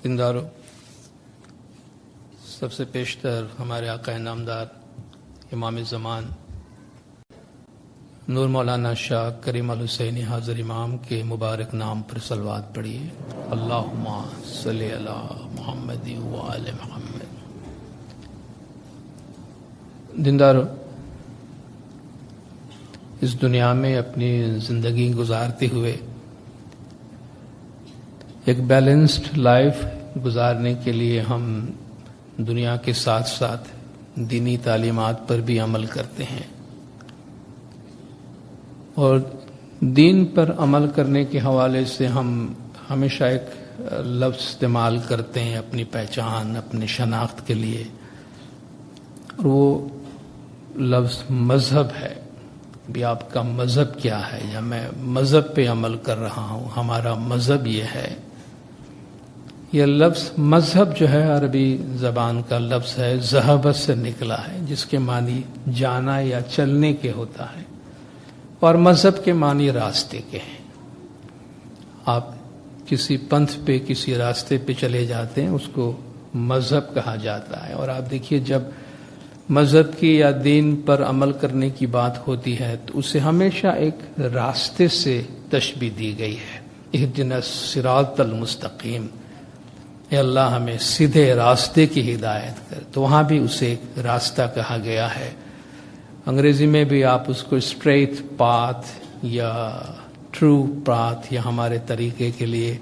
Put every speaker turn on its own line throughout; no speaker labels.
دیندارو، سب سے پیشتر ہمارے آقا نامدار امام زمان نور مولانا شاہ کریم الحسینی حاضر امام کے مبارک نام پر صلوات پڑھیے۔ اللہم صلی علی محمد وآل محمد۔ دیندارو، اس دنیا میں اپنی زندگی گزارتے ہوئے ایک بیلنسڈ لائف گزارنے کے لیے ہم دنیا کے ساتھ ساتھ دینی تعلیمات پر بھی عمل کرتے ہیں، اور دین پر عمل کرنے کے حوالے سے ہم ہمیشہ ایک لفظ استعمال کرتے ہیں اپنی پہچان، اپنی شناخت کے لیے، اور وہ لفظ مذہب ہے۔ بھی آپ کا مذہب کیا ہے، یا میں مذہب پہ عمل کر رہا ہوں، ہمارا مذہب یہ ہے۔ یہ لفظ مذہب جو ہے عربی زبان کا لفظ ہے، ذہبت سے نکلا ہے، جس کے معنی جانا یا چلنے کے ہوتا ہے، اور مذہب کے معنی راستے کے ہیں۔ آپ کسی پنتھ پہ، کسی راستے پہ چلے جاتے ہیں، اس کو مذہب کہا جاتا ہے۔ اور آپ دیکھیے، جب مذہب کی یا دین پر عمل کرنے کی بات ہوتی ہے تو اسے ہمیشہ ایک راستے سے تشبیہ دی گئی ہے۔ اہدنا الصراط المستقیم، اے اللہ ہمیں سیدھے راستے کی ہدایت کر، تو وہاں بھی اسے ایک راستہ کہا گیا ہے۔ انگریزی میں بھی آپ اس کو اسٹریٹ پاتھ یا ٹرو پاتھ یا ہمارے طریقے کے لیے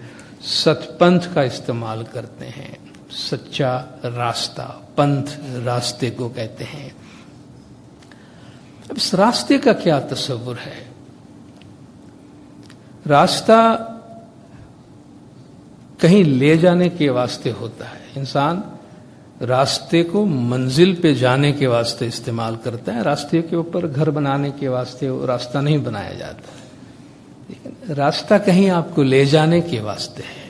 ست پنتھ کا استعمال کرتے ہیں۔ سچا راستہ، پنتھ راستے کو کہتے ہیں۔ اب اس راستے کا کیا تصور ہے؟ راستہ کہیں لے جانے کے واسطے ہوتا ہے۔ انسان راستے کو منزل پہ جانے کے واسطے استعمال کرتا ہے، راستے کے اوپر گھر بنانے کے واسطے وہ راستہ نہیں بنایا جاتا، لیکن راستہ کہیں آپ کو لے جانے کے واسطے ہے۔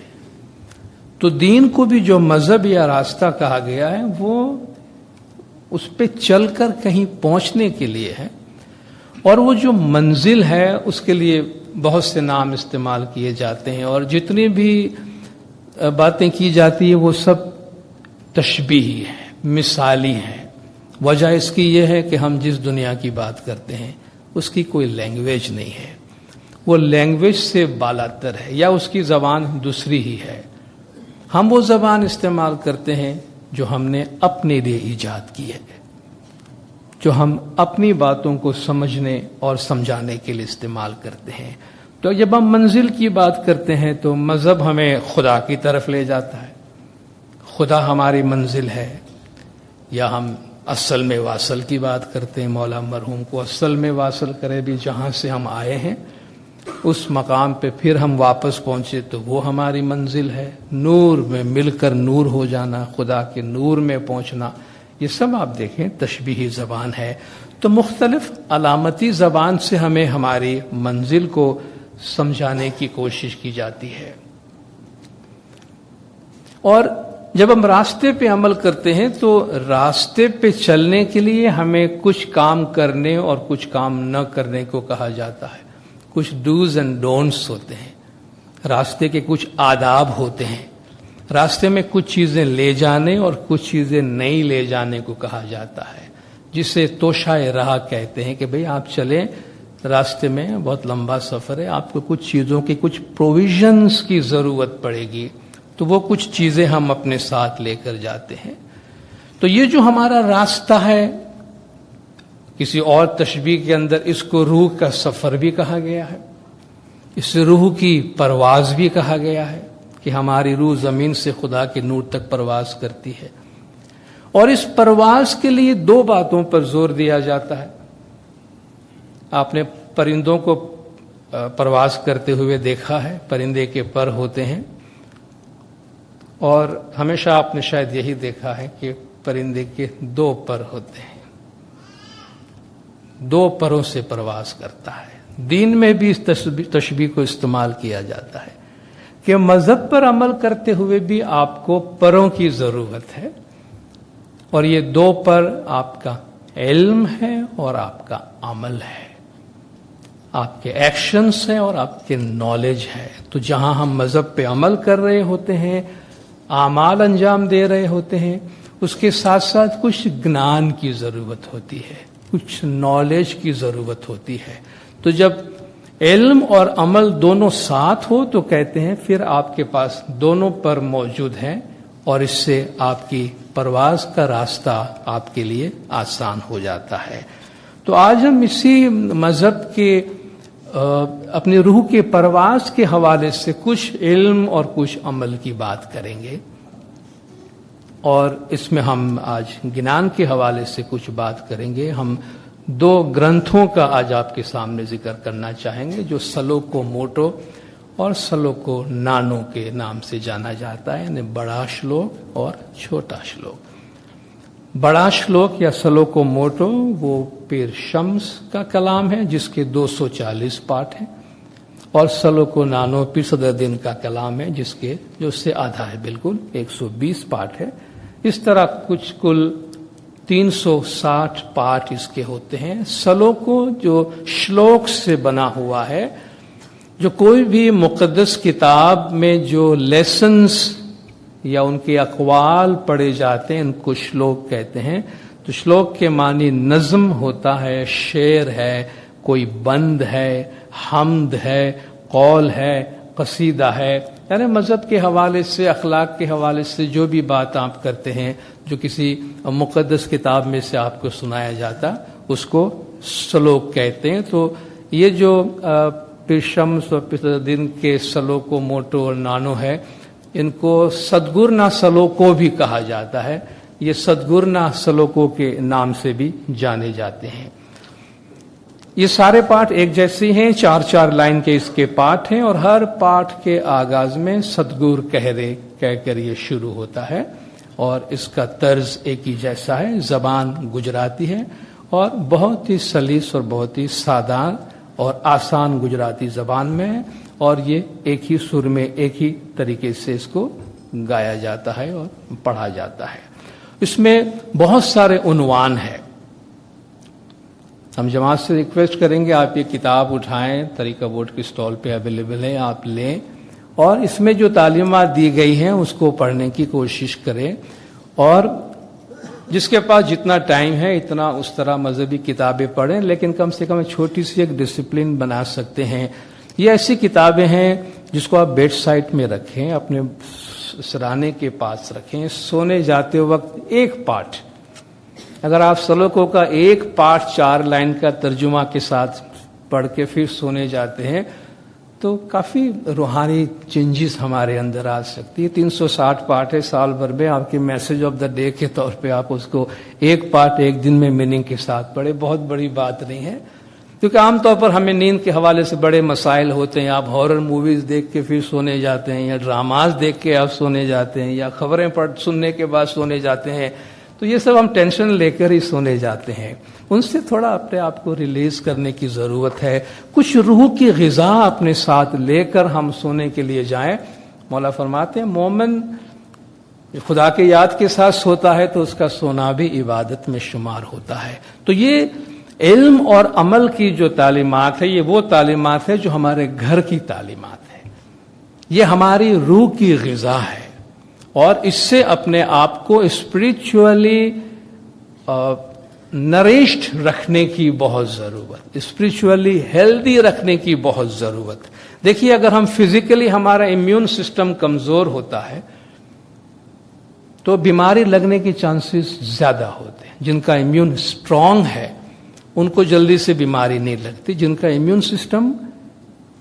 تو دین کو بھی جو مذہب یا راستہ کہا گیا ہے، وہ اس پہ چل کر کہیں پہنچنے کے لیے ہے، اور وہ جو منزل ہے اس کے لیے بہت سے نام استعمال کیے جاتے ہیں، اور جتنی بھی باتیں کی جاتی ہیں وہ سب تشبیہی ہے، مثالی ہے۔ وجہ اس کی یہ ہے کہ ہم جس دنیا کی بات کرتے ہیں اس کی کوئی لینگویج نہیں ہے، وہ لینگویج سے بالاتر ہے، یا اس کی زبان دوسری ہی ہے۔ ہم وہ زبان استعمال کرتے ہیں جو ہم نے اپنے لیے ایجاد کی ہے، جو ہم اپنی باتوں کو سمجھنے اور سمجھانے کے لیے استعمال کرتے ہیں۔ تو جب ہم منزل کی بات کرتے ہیں تو مذہب ہمیں خدا کی طرف لے جاتا ہے، خدا ہماری منزل ہے، یا ہم اصل میں واصل کی بات کرتے ہیں، مولا مرحوم کو اصل میں واصل کرے بھی، جہاں سے ہم آئے ہیں اس مقام پہ پھر ہم واپس پہنچے تو وہ ہماری منزل ہے۔ نور میں مل کر نور ہو جانا، خدا کے نور میں پہنچنا، یہ سب آپ دیکھیں تشبیہی زبان ہے۔ تو مختلف علامتی زبان سے ہمیں ہماری منزل کو سمجھانے کی کوشش کی جاتی ہے۔ اور جب ہم راستے پہ عمل کرتے ہیں تو راستے پہ چلنے کے لیے ہمیں کچھ کام کرنے اور کچھ کام نہ کرنے کو کہا جاتا ہے۔ کچھ ڈوز اینڈ ڈونٹس ہوتے ہیں، راستے کے کچھ آداب ہوتے ہیں، راستے میں کچھ چیزیں لے جانے اور کچھ چیزیں نہیں لے جانے کو کہا جاتا ہے، جسے توشہ راہ کہتے ہیں کہ بھئی آپ چلیں، راستے میں بہت لمبا سفر ہے، آپ کو کچھ چیزوں کی، کچھ پروویژنز کی ضرورت پڑے گی، تو وہ کچھ چیزیں ہم اپنے ساتھ لے کر جاتے ہیں۔ تو یہ جو ہمارا راستہ ہے، کسی اور تشبیہ کے اندر اس کو روح کا سفر بھی کہا گیا ہے، اس روح کی پرواز بھی کہا گیا ہے کہ ہماری روح زمین سے خدا کے نور تک پرواز کرتی ہے۔ اور اس پرواز کے لیے دو باتوں پر زور دیا جاتا ہے۔ آپ نے پرندوں کو پرواز کرتے ہوئے دیکھا ہے، پرندے کے پر ہوتے ہیں، اور ہمیشہ آپ نے شاید یہی دیکھا ہے کہ پرندے کے دو پر ہوتے ہیں، دو پروں سے پرواز کرتا ہے۔ دین میں بھی اس تشبیہ کو استعمال کیا جاتا ہے کہ مذہب پر عمل کرتے ہوئے بھی آپ کو پروں کی ضرورت ہے، اور یہ دو پر آپ کا علم ہے اور آپ کا عمل ہے، آپ کے ایکشنز ہیں اور آپ کے نالج ہے۔ تو جہاں ہم مذہب پہ عمل کر رہے ہوتے ہیں आमाल अंजाम दे रहे होते हैं, उसके साथ साथ कुछ ज्ञान की जरूरत होती है, कुछ नॉलेज की जरूरत होती है। तो जब इल्म और अमल दोनों साथ हो तो कहते हैं फिर आपके पास दोनों पर मौजूद हैं और इससे आपकी परवाज का रास्ता आपके लिए आसान हो जाता है। तो आज हम इसी मजहब के अपनी रूह के परवाज के हवाले से कुछ इल्म और कुछ अमल की बात करेंगे, और इसमें हम आज ज्ञान के हवाले से कुछ बात करेंगे। हम दो ग्रंथों का आज आपके सामने जिक्र करना चाहेंगे जो सलोको मोटो और सलोको नानो के नाम से जाना जाता है, यानी बड़ा श्लोक और छोटा श्लोक। बड़ा श्लोक या सलोको मोटो वो पीर शम्स का कलाम है जिसके 240 पाठ हैं, और सलोको नानो पीर सदरुद्दीन का कलाम है जिसके जो उससे आधा है, बिल्कुल 120 पाठ है। इस तरह कुछ कुल 360 पाठ इसके होते हैं। सलोको जो श्लोक से बना हुआ है, जो कोई भी मुक़द्दस किताब में जो लेसन्स या उनके अक़वाल पढ़े जाते हैं उनको श्लोक कहते हैं। तो श्लोक के मानी नज़्म होता है, शेर है, कोई बंद है, हम्द है, कौल है, कसीदा है, यानी मजहब के हवाले से, अखलाक के हवाले से जो भी बात आप करते हैं, जो किसी मुक़द्दस किताब में से आपको सुनाया जाता, उसको सलोक कहते हैं। तो ये जो पीर शम्स और पीर सदरुद्दीन के सलोको मोटो और नानो है, इनको सद्गुरना सलोको भी कहा जाता है। ये सद्गुरना सलोको के नाम से भी जाने जाते हैं। ये सारे पाठ एक जैसे हैं, 4-4 लाइन के इसके पाठ हैं, और हर पाठ के आगाज में सतगुर कह रे कहकर ये शुरू होता है, और इसका तर्ज एक ही जैसा है। जबान गुजराती है और बहुत ही सलीस और बहुत ही सादा और आसान गुजराती जबान में है, और ये एक ही सुर में एक ही तरीके से इसको गाया जाता है और पढ़ा जाता है। इसमें बहुत सारे उन्वान हैं। हम जमात से रिक्वेस्ट करेंगे आप ये किताब उठाएं, तरीका बोर्ड की स्टॉल पे अवेलेबल है, आप लें, और इसमें जो तालीमात दी गई हैं उसको पढ़ने की कोशिश करें। और जिसके पास जितना टाइम है इतना उस तरह मजहबी किताबें पढ़ें, लेकिन कम से कम छोटी सी एक डिसिप्लिन बना सकते हैं। ये ऐसी किताबें हैं जिसको आप बेड साइड में रखें, अपने सराहने के पास रखें, सोने जाते वक्त एक पाठ, अगर आप सलोको का एक पाठ 4 लाइन का तर्जुमा के साथ पढ़ के फिर सोने जाते हैं तो काफ़ी रूहानी चेंजेस हमारे अंदर आ सकती है। 360 पाठ है, साल भर में आपके मैसेज ऑफ द डे के तौर पे आप उसको एक पाठ एक दिन में मीनिंग के साथ पढ़े, बहुत बड़ी बात नहीं है। क्योंकि आमतौर पर हमें नींद के हवाले से बड़े मसाइल होते हैं। आप हॉरर मूवीज देख के फिर सोने जाते हैं, या ड्रामाज देख के आप सोने जाते हैं, या खबरें पढ़ सुनने के बाद सोने जाते हैं, तो ये सब हम टेंशन लेकर ही सोने जाते हैं। उनसे थोड़ा अपने आप को रिलीज करने की ज़रूरत है। कुछ रूह की ग़िज़ा अपने साथ लेकर हम सोने के लिए जाएं। मौला फरमाते हैं मोमिन खुदा के याद के साथ सोता है तो उसका सोना भी इबादत में शुमार होता है। तो ये इल्म और अमल की जो तालीमात है, ये वो तालीमात है जो हमारे घर की तालीमात है, ये हमारी रूह की ग़िज़ा है, और इससे अपने आप को स्पिरिचुअली नरिश्ड रखने की बहुत ज़रूरत, स्पिरिचुअली हेल्दी रखने की बहुत ज़रूरत। देखिए, अगर हम फिजिकली हमारा इम्यून सिस्टम कमज़ोर होता है तो बीमारी लगने की चांसेस ज़्यादा होते हैं। जिनका इम्यून स्ट्रांग है उनको जल्दी से बीमारी नहीं लगती। जिनका इम्यून सिस्टम,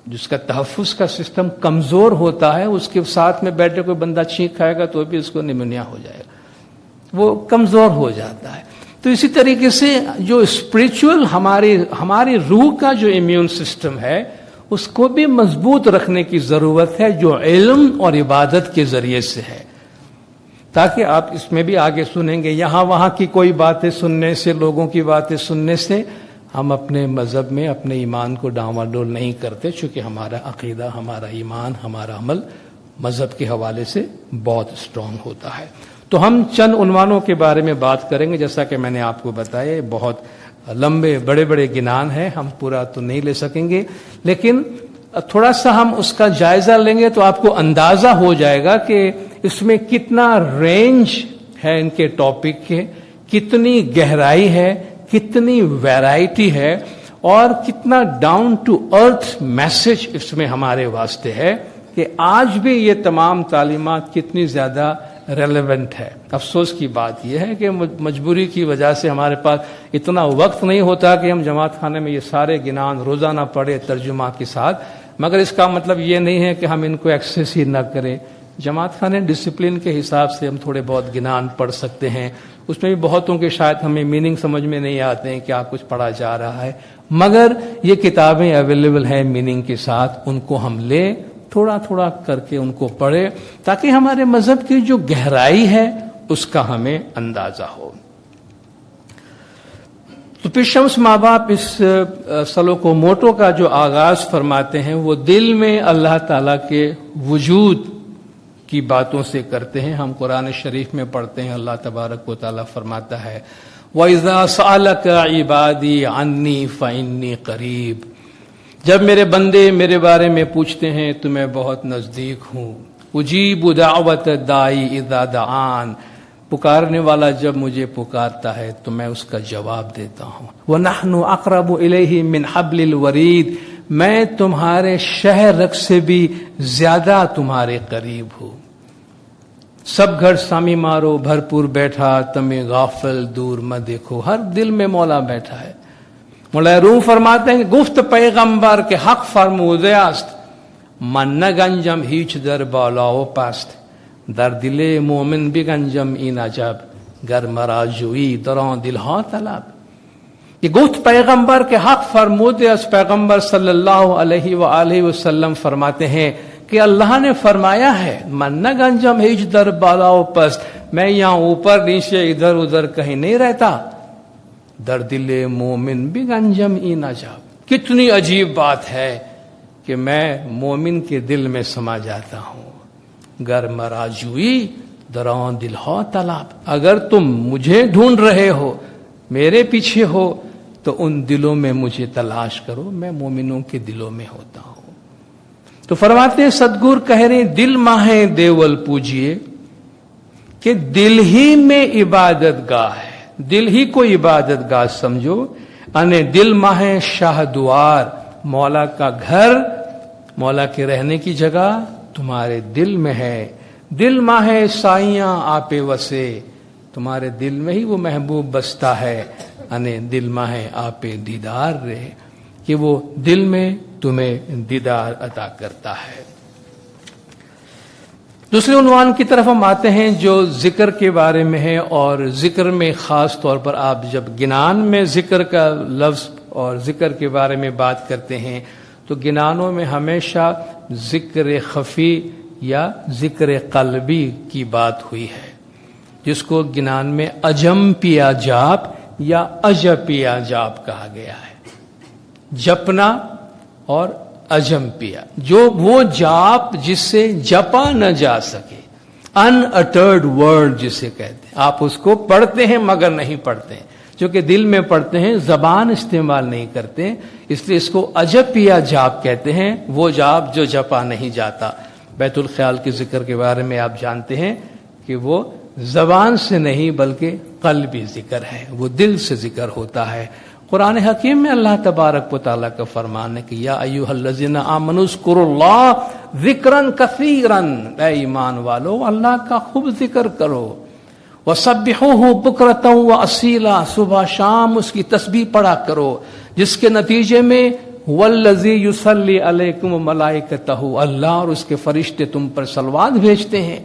जिसका तहफ़्फ़ुज़ का सिस्टम कमज़ोर होता है, उसके साथ में बैठे कोई बंदा छींक खाएगा तो भी उसको निमोनिया हो जाएगा, वो कमज़ोर हो जाता है। तो इसी तरीके से जो स्पिरिचुअल हमारी रूह का जो इम्यून सिस्टम है उसको भी मजबूत रखने की ज़रूरत है, जो इल्म और इबादत के ज़रिए से है। ताकि आप इसमें भी आगे सुनेंगे, यहाँ वहाँ की कोई बातें सुनने से, लोगों की बातें सुनने से हम अपने मज़हब में अपने ईमान को डांवाडोल नहीं करते, चूँकि हमारा अक़ीदा, हमारा ईमान, हमारा अमल मज़हब के हवाले से बहुत स्ट्रॉन्ग होता है। तो हम चंद उन्वानों के बारे में बात करेंगे। जैसा कि मैंने आपको बताया, बहुत लंबे बड़े बड़े गिनान हैं, हम पूरा तो नहीं ले सकेंगे, लेकिन थोड़ा सा हम उसका जायज़ा लेंगे तो आपको अंदाज़ा हो जाएगा कि اس میں کتنا رینج ہے ان کے ٹاپک کے، کتنی گہرائی ہے، کتنی ویرائٹی ہے، اور کتنا ڈاؤن ٹو ارتھ میسج اس میں ہمارے واسطے ہے کہ آج بھی یہ تمام تعلیمات کتنی زیادہ ریلیونٹ ہے۔ افسوس کی بات یہ ہے کہ مجبوری کی وجہ سے ہمارے پاس اتنا وقت نہیں ہوتا کہ ہم جماعت خانے میں یہ سارے گنان روزانہ پڑھے ترجمہ کے ساتھ، مگر اس کا مطلب یہ نہیں ہے کہ ہم ان کو ایکسیس ہی نہ کریں۔ جماعت خانے ڈسپلن کے حساب سے ہم تھوڑے بہت گنان پڑھ سکتے ہیں، اس میں بھی بہتوں کے شاید ہمیں میننگ سمجھ میں نہیں آتے ہیں کیا کچھ پڑھا جا رہا ہے، مگر یہ کتابیں اویلیبل ہیں میننگ کے ساتھ، ان کو ہم لیں، تھوڑا تھوڑا کر کے ان کو پڑھیں، تاکہ ہمارے مذہب کی جو گہرائی ہے اس کا ہمیں اندازہ ہو۔ تو پیر شمس ماں باپ اس سلوک و موٹو کا جو آغاز فرماتے ہیں وہ دل میں اللہ تعالیٰ کے وجود کی باتوں سے کرتے ہیں۔ ہم قرآن شریف میں پڑھتے ہیں، اللہ تبارک و تعالیٰ فرماتا ہے وَإِذَا سَأَلَكَ عِبَادِي عَنِّي فَإِنِّي قَرِيبٌ، جب میرے بندے میرے بارے میں پوچھتے ہیں تو میں بہت نزدیک ہوں۔ اجیب دعوت الداعی اذا دعان، پکارنے والا جب مجھے پکارتا ہے تو میں اس کا جواب دیتا ہوں۔ وَنَحْنُ أَقْرَبُ إِلَيْهِ مِنْ حَبْلِ الْوَرِيدِ، میں تمہارے شہر رگ سے بھی زیادہ تمہارے قریب ہوں۔ سب گھر سامی مارو بھرپور بیٹھا، تمہیں غافل دور مت دیکھو، ہر دل میں مولا بیٹھا ہے۔ مولا روم فرماتے ہیں گفت پیغمبر کے حق فرموده است، من نگنجم هیچ در بالا و پست، در دل مومن بگنجم این عجب، گر مرا جویی در آن دلها طلب۔ یہ گفت پیغمبر کے حق فرموده است، پیغمبر صلی اللہ علیہ وآلہ وسلم فرماتے ہیں کہ اللہ نے فرمایا ہے من نگنجم هیچ در بالا و پست، میں یہاں اوپر نیچے ادھر ادھر کہیں نہیں رہتا، در دل مومن بھی گنجم این عجب، کتنی عجیب بات ہے کہ میں مومن کے دل میں سما جاتا ہوں۔ گر مرا جوئی دران دل ہو طلب، اگر تم مجھے ڈھونڈ رہے ہو، میرے پیچھے ہو، تو ان دلوں میں مجھے تلاش کرو، میں مومنوں کے دلوں میں ہوتا ہوں۔ تو فرماتے ہیں صدگور کہہ رہے ہیں دل ماہیں دیول پوجیے، کہ دل ہی میں عبادت گاہ ہے، دل ہی کو عبادت گاہ سمجھو، انے دل ماہیں شاہ دوار، مولا کا گھر، مولا کے رہنے کی جگہ تمہارے دل میں ہے۔ دل ماہیں سائیاں آپے وسے، تمہارے دل میں ہی وہ محبوب بستا ہے، انے دل ماہیں آپے دیدار رہے، کہ وہ دل میں تمہیں دیدار عطا کرتا ہے۔ دوسرے عنوان کی طرف ہم آتے ہیں جو ذکر کے بارے میں ہے، اور ذکر میں خاص طور پر آپ جب گنان میں ذکر کا لفظ اور ذکر کے بارے میں بات کرتے ہیں تو گنانوں میں ہمیشہ ذکر خفی یا ذکر قلبی کی بات ہوئی ہے، جس کو گنان میں اجم پیا جاپ یا اجپیا جاپ کہا گیا ہے۔ جپنا اور اجم پیا، جو وہ جاپ جس سے جپا نہ جا سکے، ان اٹرڈ ورڈ جسے کہتے ہیں، آپ اس کو پڑھتے ہیں مگر نہیں پڑھتے ہیں، جو کہ دل میں پڑھتے ہیں، زبان استعمال نہیں کرتے، اس لیے اس کو اجپیا جاپ کہتے ہیں، وہ جاپ جو جپا نہیں جاتا۔ بیت الخیال کے ذکر کے بارے میں آپ جانتے ہیں کہ وہ زبان سے نہیں بلکہ قلبی ذکر ہے، وہ دل سے ذکر ہوتا ہے۔ قرآن حکیم میں اللہ تبارک و تعالیٰ کا فرمان ہے کہ یا ایھا الذین آمنوا اذکروا اللہ ذکرا کثیرا، اے ایمان والو اللہ کا خوب ذکر کرو، وسبحوہ بکرۃ واصیلا، صبح شام اس کی تسبیح پڑھا کرو، جس کے نتیجے میں والذی یصلی علیکم وملائکتہ، اللہ اور اس کے فرشتے تم پر صلوات بھیجتے ہیں،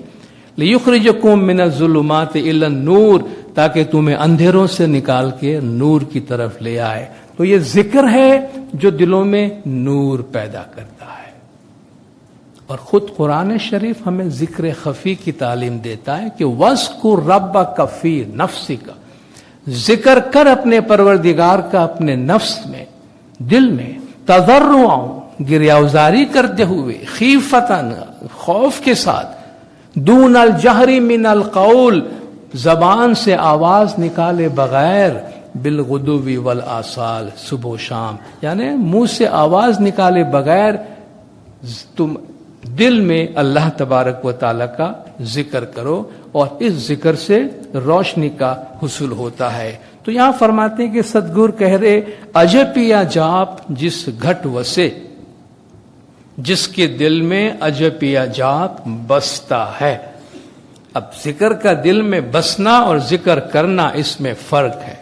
لیخرجکم من الظلمات الی النور، تاکہ تمہیں اندھیروں سے نکال کے نور کی طرف لے آئے۔ تو یہ ذکر ہے جو دلوں میں نور پیدا کرتا ہے، اور خود قرآن شریف ہمیں ذکر خفی کی تعلیم دیتا ہے کہ وَاذْكُرْ رَبَّكَ فِي نَفْسِكَ، ذکر کر اپنے پروردگار کا اپنے نفس میں، دل میں، تضرعا، گریہوزاری کرتے ہوئے، خیفتاً، خوف کے ساتھ، دون الجہر من القول، زبان سے آواز نکالے بغیر، بالغدو والآصال، صبح و شام، یعنی منہ سے آواز نکالے بغیر تم دل میں اللہ تبارک و تعالی کا ذکر کرو اور اس ذکر سے روشنی کا حصول ہوتا ہے. تو یہاں فرماتے ہیں کہ سدگور کہہ رہے اجپیا جاپ جس گھٹ وسے، جس کے دل میں اجپیا جاپ بستا ہے. اب ذکر کا دل میں بسنا اور ذکر کرنا اس میں فرق ہے.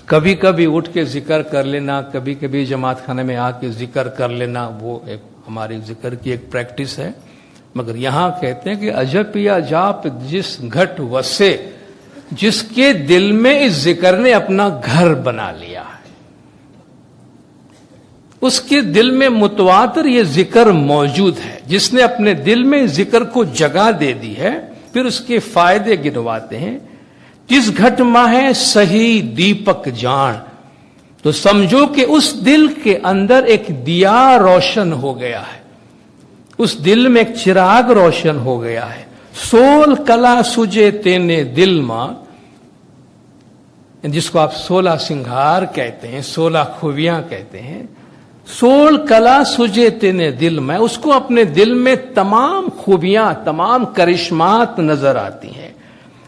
کبھی کبھی اٹھ کے ذکر کر لینا، کبھی کبھی جماعت خانے میں آ کے ذکر کر لینا، وہ ایک ہماری ذکر کی ایک پریکٹس ہے. مگر یہاں کہتے ہیں کہ اجپیا جاپ جس گھٹ وسے، جس کے دل میں اس ذکر نے اپنا گھر بنا لیا ہے، اس کے دل میں متواتر یہ ذکر موجود ہے. جس نے اپنے دل میں ذکر کو جگہ دے دی ہے، پھر اس کے فائدے گنواتے ہیں. جس گھٹ ماں ہے صحیح دیپک جان، تو سمجھو کہ اس دل کے اندر ایک دیا روشن ہو گیا ہے، اس دل میں ایک چراغ روشن ہو گیا ہے. سول کلا سجے تینے دل ماں، جس کو آپ 16 سنگھار کہتے ہیں، 16 خوبیاں کہتے ہیں. سول کلا سجے تینے دل میں، اس کو اپنے دل میں تمام خوبیاں، تمام کرشمات نظر آتی ہیں.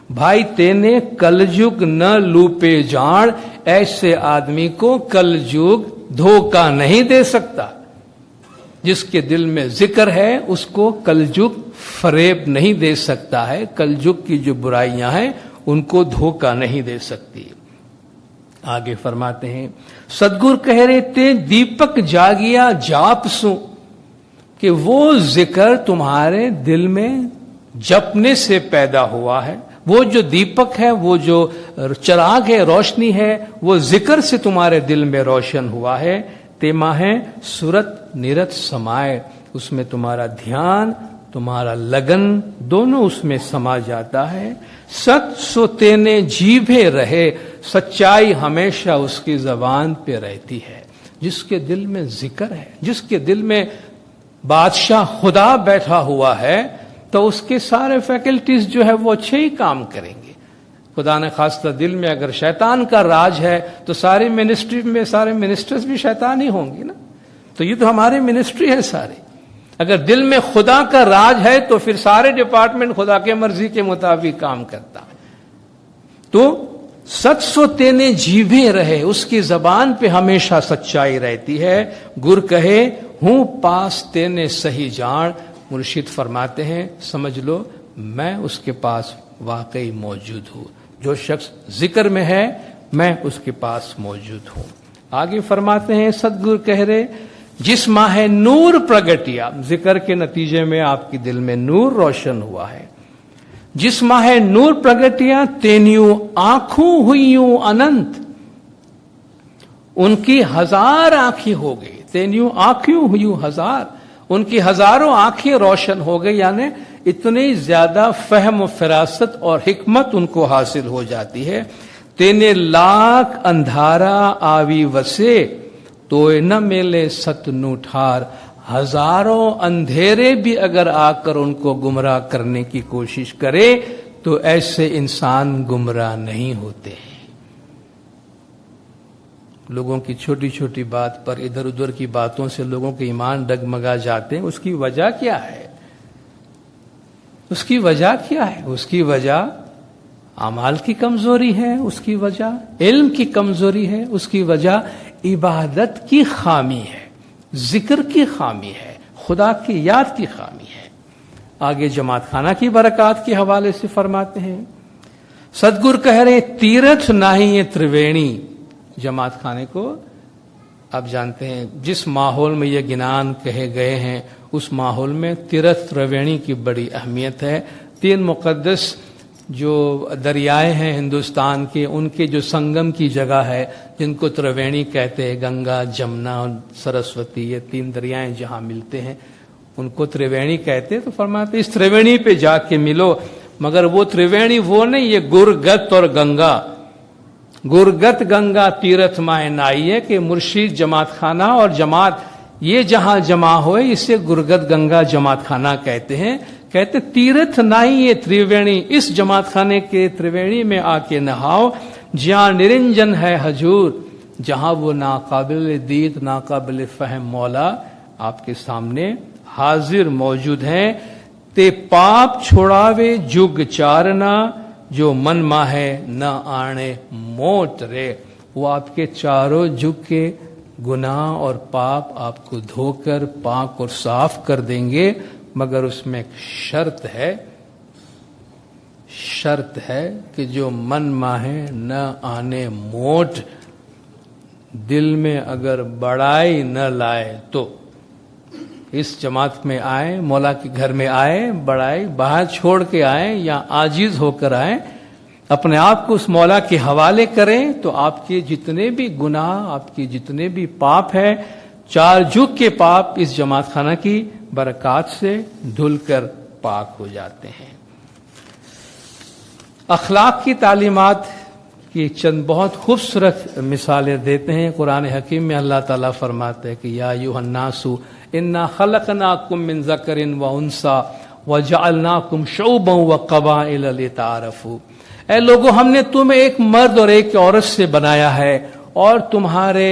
بھائی تینے کلجگ نہ لوپے جان، ایسے آدمی کو کلجگ دھوکہ نہیں دے سکتا. جس کے دل میں ذکر ہے اس کو کلجگ فریب نہیں دے سکتا ہے. کلجگ کی جو برائیاں ہیں ان کو دھوکہ نہیں دے سکتی. آگے فرماتے ہیں سدگور کہہ رہے تھے دیپک جاگیا جاپ سو، کہ وہ ذکر تمہارے دل میں جپنے سے پیدا ہوا ہے. وہ جو دیپک ہے، وہ جو چراغ ہے، روشنی ہے، وہ ذکر سے تمہارے دل میں روشن ہوا ہے. تیما ہے صورت نیرت سمائے، اس میں تمہارا دھیان، تمہارا لگن دونوں اس میں سما جاتا ہے. ست سو تینے جیبھے رہے، سچائی ہمیشہ اس کی زبان پہ رہتی ہے. جس کے دل میں ذکر ہے، جس کے دل میں بادشاہ خدا بیٹھا ہوا ہے، تو اس کے سارے فیکلٹیز جو ہے وہ اچھے ہی کام کریں گے. خدا نے خاصہ دل میں اگر شیطان کا راج ہے تو ساری منسٹری میں سارے منسٹرز بھی شیطان ہی ہوں گے نا. تو یہ تو ہماری منسٹری ہے سارے. اگر دل میں خدا کا راج ہے تو پھر سارے ڈپارٹمنٹ خدا کے مرضی کے مطابق کام کرتا ہے. تو ست سو تینے جیبھے رہے، اس کی زبان پہ ہمیشہ سچائی رہتی ہے. گر کہے ہوں پاس تینے صحیح جان، مرشد فرماتے ہیں سمجھ لو میں اس کے پاس واقعی موجود ہوں. جو شخص ذکر میں ہے میں اس کے پاس موجود ہوں. آگے فرماتے ہیں سدگور کہہ رہے جس ماہ نور پرگٹیا، ذکر کے نتیجے میں آپ کی دل میں نور روشن ہوا ہے. جس ماہ نور پرگٹیا تینیوں آنکھوں ہوئیوں اننت، ان کی 1000 آنکھیں ہو گئی. تینیوں آنکھوں ہوئیوں 1000، ان کی 1000 آنکھیں روشن ہو گئی. یعنی اتنی زیادہ فہم و فراست اور حکمت ان کو حاصل ہو جاتی ہے. تینے لاکھ اندھارا آوی وسے، تو نہ میلے ست نو ٹھار. 1000 اندھیرے بھی اگر آ کر ان کو گمراہ کرنے کی کوشش کرے تو ایسے انسان گمراہ نہیں ہوتے ہیں. لوگوں کی چھوٹی چھوٹی بات پر، ادھر ادھر کی باتوں سے لوگوں کے ایمان ڈگمگا جاتے ہیں. اس کی وجہ کیا ہے؟ اس کی وجہ کیا ہے؟ اس کی وجہ اعمال کی کمزوری ہے، اس کی وجہ علم کی کمزوری ہے، اس کی وجہ عبادت کی خامی ہے، ذکر کی خامی ہے، خدا کی یاد کی خامی ہے. آگے جماعت خانہ کی برکات کے حوالے سے فرماتے ہیں سدگور کہہ رہے تیرتھ نہیں یہ تریویڑی. جماعت خانے کو آپ جانتے ہیں جس ماحول میں یہ گنان کہے گئے ہیں اس ماحول میں تیرتھ تریویڑی کی بڑی اہمیت ہے. 3 مقدس جو دریائے ہیں ہندوستان کے، ان کے جو سنگم کی جگہ ہے جن کو تریویڑی کہتے ہیں، گنگا، جمنا اور سرسوتی، یہ 3 دریائیں جہاں ملتے ہیں ان کو تریویڑی کہتے ہیں. تو فرماتے اس تریویڑی پہ جا کے ملو. مگر وہ تریویڑی وہ نہیں، یہ گرگت اور گنگا. گرگت گنگا تیرتھ مائے نائیے، کہ مرشید جماعت خانہ اور جماعت یہ جہاں جمع ہوئے اسے گرگت گنگا جماعت خانہ کہتے ہیں. کہتے تیرتھ نہیں یہ تریویڑی، اس جماعت خانے کے تریویڑی میں آ کے نہاؤ جہاں نرنجن ہے حضور، جہاں وہ ناقابل دید ناقابل فہم مولا آپ کے سامنے हाजिर मौजूद हैं। ते पाप छोड़ावे जुग चारना, जो मन माहे न आने मोट रे। वो आपके चारों जुग के गुनाह और पाप आपको धोकर पाक और साफ कर देंगे, मगर उसमें एक शर्त है कि जो मन माहे न आने मोट, दिल में अगर बड़ाई न लाए तो इस जमात में आए, मौला के घर में आए, बड़ाई बाहर छोड़ के आए या आजिज होकर आए, अपने आप को उस मौला के हवाले करें, तो आपके जितने भी गुनाह, आपके जितने भी पाप है, चार जुग के पाप इस जमात खाना की बरकत से धुलकर पाक हो जाते हैं। अखलाक की तालीमात की चंद बहुत खूबसूरत मिसालें देते हैं। कुरान हकीम में अल्लाह ताला फरमाते हैं कि या अय्युहन्नासु इन्ना खलकनाकुम मिन ज़करिन व उन्सा व जअलनाकुम शुअबन व क़बाइल लिताअरफू। ऐ लोगों, हमने तुम्हें एक मर्द और एक औरत से बनाया है और तुम्हारे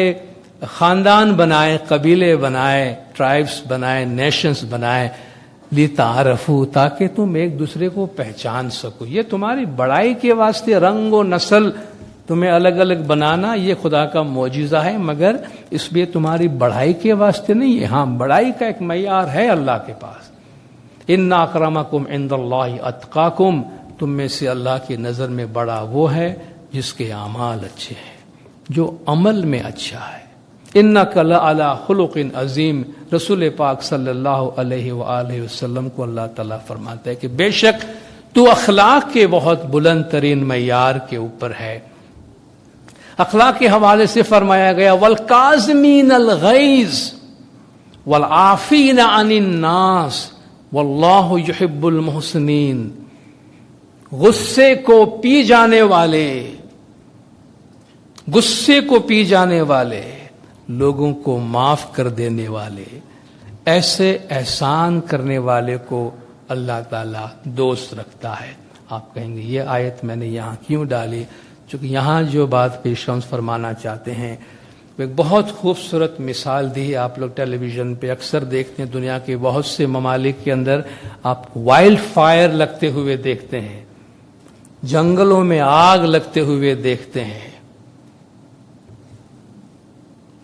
खानदान बनाए, कबीले बनाए, ट्राइब्स बनाए, नेशंस बनाए, लिताअरफू, ताकि तुम एक दूसरे को पहचान सको। ये तुम्हारी बड़ाई के वास्ते रंग और नस्ल तुम्हें अलग अलग बनाना ये खुदा का मौजिज़ा है, मगर इसलिए तुम्हारी बढ़ाई के वास्ते नहीं है। हाँ, बढ़ाई का एक मयार है अल्लाह के पास। इन्ना अकरमकुम इंदल्लाहि अत्काकुम, तुम में से अल्लाह की नज़र में बड़ा वो है जिसके आमाल अच्छे हैं, जो अमल में अच्छा है। इन्नका लअला खुलुकिन अजीम, रसूल पाक सल्लल्लाहु अलैहि वआलिहि वसल्लम को अल्लाह ताला फरमाता है कि बेशक तू अखलाक के बहुत बुलंद तरीन मयार के ऊपर है। अखलाक के हवाले से फरमाया गया वल काज़मीन अल गैज़ वल आफीन अनिन नास वल्लाहु युहिब्बुल मुहसिनीन। गुस्से को पी जाने वाले, गुस्से को पी जाने वाले, लोगों को माफ कर देने वाले, ऐसे एहसान करने वाले को अल्लाह ताला दोस्त रखता है। आप कहेंगे ये आयत मैंने यहाँ क्यों डाली? चूंकि यहाँ जो बात पेशम्स फरमाना चाहते हैं वो एक बहुत खूबसूरत मिसाल दी है। आप लोग टेलीविज़न पे अक्सर देखते हैं, दुनिया के बहुत से ममालिक के अंदर आप वाइल्ड फायर लगते हुए देखते हैं, जंगलों में आग लगते हुए देखते हैं।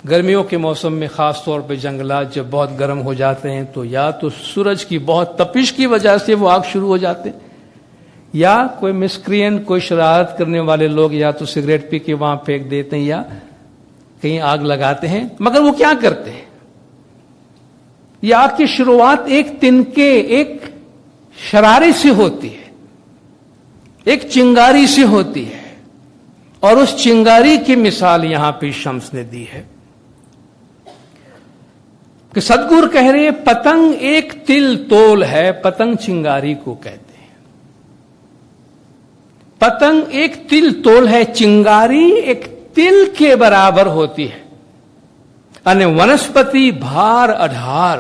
गर्मियों के मौसम में खास तौर पे जंगलात जब बहुत गर्म हो जाते हैं तो या तो सूरज की बहुत तपिश की वजह से वो आग शुरू हो जाते हैं, या कोई मिसक्रिएंट, कोई शरारत करने वाले लोग या तो सिगरेट पी के वहां फेंक देते हैं या कहीं आग लगाते हैं। मगर वो क्या करते हैं? ये आग की शुरुआत एक तिनके, एक शरारे से होती है, एक चिंगारी से होती है, और उस चिंगारी की मिसाल यहां पे शम्स ने दी है कि सदगुरु कह रहे हैं पतंग एक तिल तोल है, पतंग चिंगारी को कहते हैं। पतंग एक तिल तोल है, चिंगारी एक तिल के बराबर होती है। अने वनस्पति भार अढार,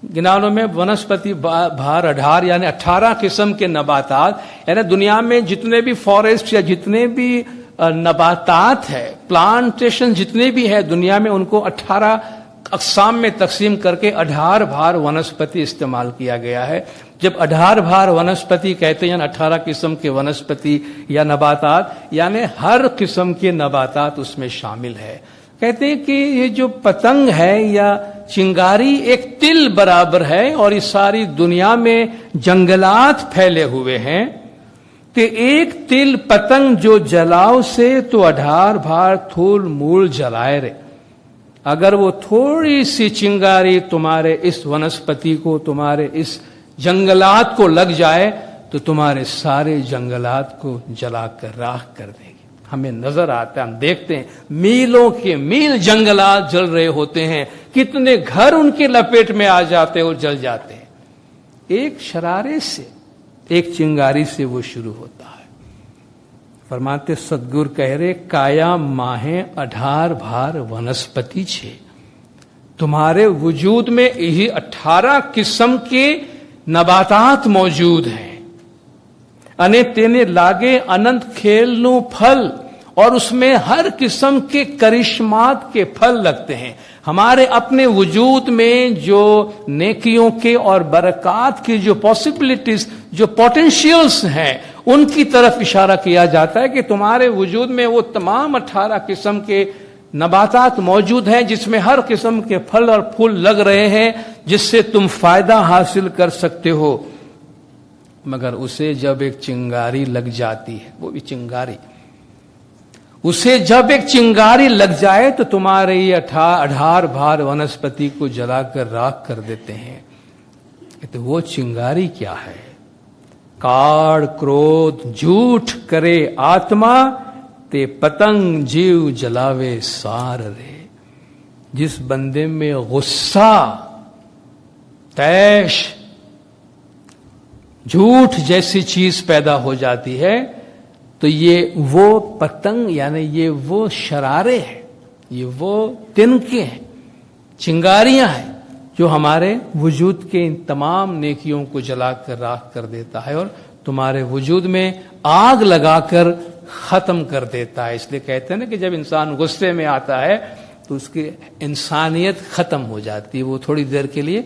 गिनानों में वनस्पति भार अढार यानी 18 किस्म के नबातात, यानी दुनिया में जितने भी फॉरेस्ट या जितने भी नबातात है, प्लांटेशन जितने भी है दुनिया में, उनको 18 अक़साम में तकसीम करके 18 भार वनस्पति इस्तेमाल किया गया है। जब 18 भार वनस्पति कहते हैं 18 किस्म के वनस्पति या नबातात, यानी हर किस्म के नबातात उसमें शामिल है। कहते हैं कि ये जो पतंग है या चिंगारी एक तिल बराबर है और इस सारी दुनिया में जंगलात फैले हुए हैं, तो एक तिल पतंग जो जलाओ से तो 18 भार थूल मूल जलाए रे। अगर वो थोड़ी सी चिंगारी तुम्हारे इस वनस्पति को, तुम्हारे इस जंगलात को लग जाए तो तुम्हारे सारे जंगलात को जलाकर राख कर देगी। हमें नजर आता है, हम देखते हैं मीलों के मील जंगलात जल रहे होते हैं, कितने घर उनके लपेट में आ जाते और जल जाते हैं। एक शरारे से, एक चिंगारी से वो शुरू होता है। फरमाते सदगुरु कह रहे काया माहे 18 भार वनस्पति छे, तुम्हारे वजूद में यही 18 किस्म के नबातात मौजूद हैं। अने तेने लागे अनंत खेलनु फल اور اس میں ہر قسم کے کرشمات کے پھل لگتے ہیں. ہمارے اپنے وجود میں جو نیکیوں کے اور برکات کی جو پاسبلٹیز، جو پوٹینشیلز ہیں، ان کی طرف اشارہ کیا جاتا ہے کہ تمہارے وجود میں وہ تمام 18 قسم کے نباتات موجود ہیں جس میں ہر قسم کے پھل اور پھول لگ رہے ہیں، جس سے تم فائدہ حاصل کر سکتے ہو. مگر اسے جب ایک چنگاری لگ جاتی ہے، وہ بھی چنگاری، اسے جب ایک چنگاری لگ جائے تو تمہارے یہ 18 بھار ونسپتی کو جلا کر راکھ کر دیتے ہیں. تو وہ چنگاری کیا ہے؟ کاڑ کرودھ جھوٹ کرے آتما، تے پتنگ جیو جلاوے سار رے. جس بندے میں غصہ، طیش، جھوٹ جیسی چیز پیدا ہو جاتی ہے تو یہ وہ پتنگ، یعنی یہ وہ شرارے ہیں، یہ وہ تنکے ہیں، چنگاریاں ہیں جو ہمارے وجود کے ان تمام نیکیوں کو جلا کر راکھ کر دیتا ہے اور تمہارے وجود میں آگ لگا کر ختم کر دیتا ہے. اس لیے کہتے ہیں نا کہ جب انسان غصے میں آتا ہے تو اس کی انسانیت ختم ہو جاتی ہے، وہ تھوڑی دیر کے لیے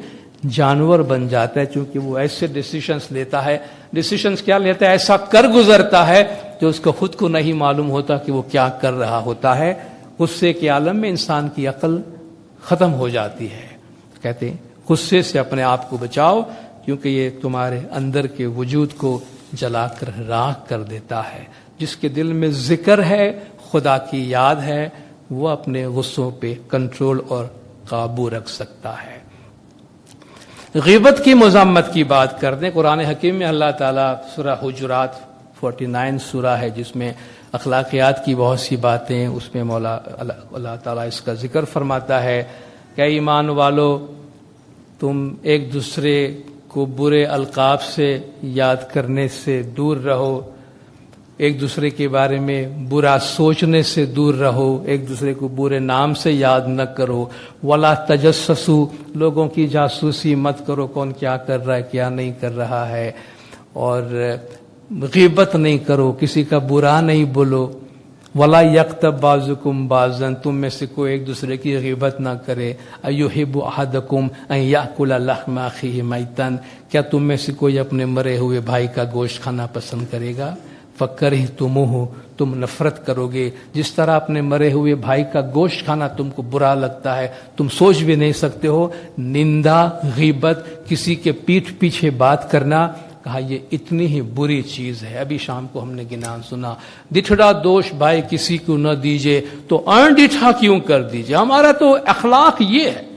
جانور بن جاتا ہے، چونکہ وہ ایسے ڈیسیشنز لیتا ہے. ڈیسیشنز کیا لیتا ہے؟ ایسا کر گزرتا ہے جو اس کو خود کو نہیں معلوم ہوتا کہ وہ کیا کر رہا ہوتا ہے. غصے کے عالم میں انسان کی عقل ختم ہو جاتی ہے. کہتے ہیں غصے سے اپنے آپ کو بچاؤ، کیونکہ یہ تمہارے اندر کے وجود کو جلا کر راکھ کر دیتا ہے. جس کے دل میں ذکر ہے، خدا کی یاد ہے، وہ اپنے غصوں پہ کنٹرول اور قابو رکھ سکتا ہے. غیبت کی مذمت کی بات کر دیں. قرآن حکیم میں اللہ تعالیٰ سورہ حجرات 49 سورہ ہے جس میں اخلاقیات کی بہت سی باتیں، اس میں اللہ تعالیٰ اس کا ذکر فرماتا ہے کہ ایمان والو، تم ایک دوسرے کو برے القاب سے یاد کرنے سے دور رہو، ایک دوسرے کے بارے میں برا سوچنے سے دور رہو، ایک دوسرے کو برے نام سے یاد نہ کرو. ولا تجسسوا، لوگوں کی جاسوسی مت کرو، کون کیا کر رہا ہے کیا نہیں کر رہا ہے. اور غیبت نہیں کرو، کسی کا برا نہیں بولو. ولا یغتب بعضکم بعضا، تم میں سے کوئی ایک دوسرے کی غیبت نہ کرے. ایحب احدکم ان یاکل لحم اخیہ میتا، کیا تم میں سے کوئی اپنے مرے ہوئے بھائی کا گوشت کھانا پسند کرے گا؟ فکرہتموہ، تم نفرت کرو گے. جس طرح اپنے مرے ہوئے بھائی کا گوشت کھانا تم کو برا لگتا ہے، تم سوچ بھی نہیں سکتے ہو. نندا، غیبت، کسی کے پیٹھ پیچھے بات کرنا، کہا یہ اتنی ہی بری چیز ہے. ابھی شام کو ہم نے گنان سنا، ڈٹھڑا دوش بھائی کسی کو نہ دیجئے تو ڈٹھا کیوں کر دیجئے. ہمارا تو اخلاق یہ ہے،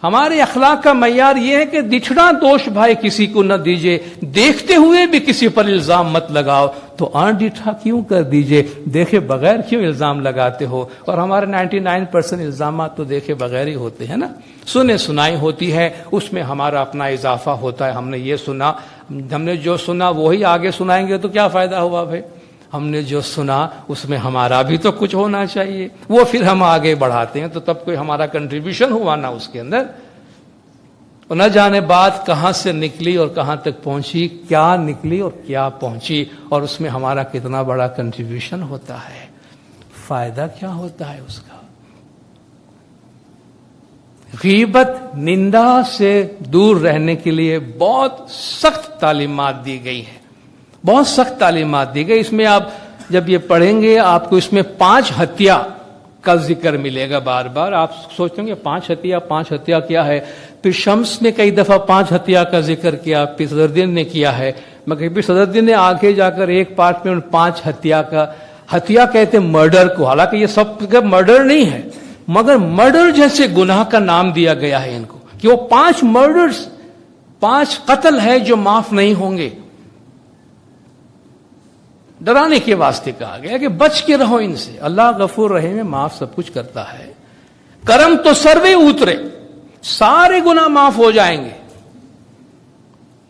ہمارے اخلاق کا معیار یہ ہے کہ دٹھڑا دوش بھائی کسی کو نہ دیجئے، دیکھتے ہوئے بھی کسی پر الزام مت لگاؤ. تو ڈٹھا کیوں کر دیجئے، دیکھے بغیر کیوں الزام لگاتے ہو. اور ہمارے 99% الزامات تو دیکھے بغیر ہی ہوتے ہیں نا، سنے سنائی ہوتی ہے، اس میں ہمارا اپنا اضافہ ہوتا ہے. ہم نے یہ سنا، ہم نے جو سنا وہی آگے سنائیں گے تو کیا فائدہ ہوا بھائی. ہم نے جو سنا اس میں ہمارا بھی تو کچھ ہونا چاہیے، وہ پھر ہم آگے بڑھاتے ہیں تو تب کوئی ہمارا کنٹریبیوشن ہوا نا اس کے اندر. اور نہ جانے بات کہاں سے نکلی اور کہاں تک پہنچی، کیا نکلی اور کیا پہنچی، اور اس میں ہمارا کتنا بڑا کنٹریبیوشن ہوتا ہے، فائدہ کیا ہوتا ہے اس کا. غیبت، نندا سے دور رہنے کے لیے بہت سخت تعلیمات دی گئی ہیں، بہت سخت تعلیمات دی گئی. اس میں آپ جب یہ پڑھیں گے آپ کو اس میں 5 ہتیا کا ذکر ملے گا بار بار. آپ سوچیں گے 5 ہتیا کیا ہے. پھر شمس نے کئی دفعہ 5 ہتیا کا ذکر کیا، پھر صدرالدین نے کیا ہے، مگر پھر صدرالدین نے آگے جا کر ایک پارٹ میں ان 5 ہتیا کا، ہتیا کہتے ہیں مرڈر کو، حالانکہ یہ سب کا مرڈر نہیں ہے، مگر مرڈر جیسے گناہ کا نام دیا گیا ہے ان کو کہ وہ 5 مرڈرز، 5 قتل ہے جو معاف نہیں ہوں گے. ڈرانے کے واسطے کہا گیا کہ بچ کے رہو ان سے. اللہ غفور رحیم ہے، معاف سب کچھ کرتا ہے. کرم تو سروے اترے، سارے گناہ معاف ہو جائیں گے.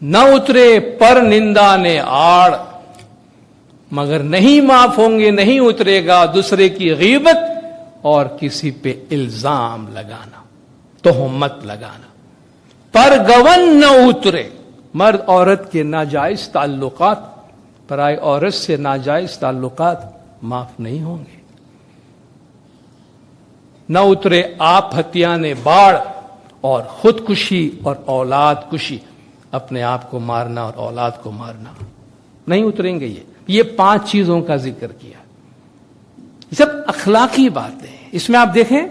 نہ اترے پر نندا نے آڑ، مگر نہیں معاف ہوں گے، نہیں اترے گا دوسرے کی غیبت اور کسی پہ الزام لگانا، تہمت لگانا. پر گون نہ اترے، مرد عورت کے ناجائز تعلقات، پرائی عورت سے ناجائز تعلقات माफ नहीं होंगे। न उतरे आप हत्याने बाढ़ और खुदकुशी और औलाद कुशी, अपने आप को मारना और औलाद को मारना, नहीं उतरेंगे ये 5 चीजों का जिक्र किया। ये सब अखलाकी बातें हैं। इसमें आप देखें,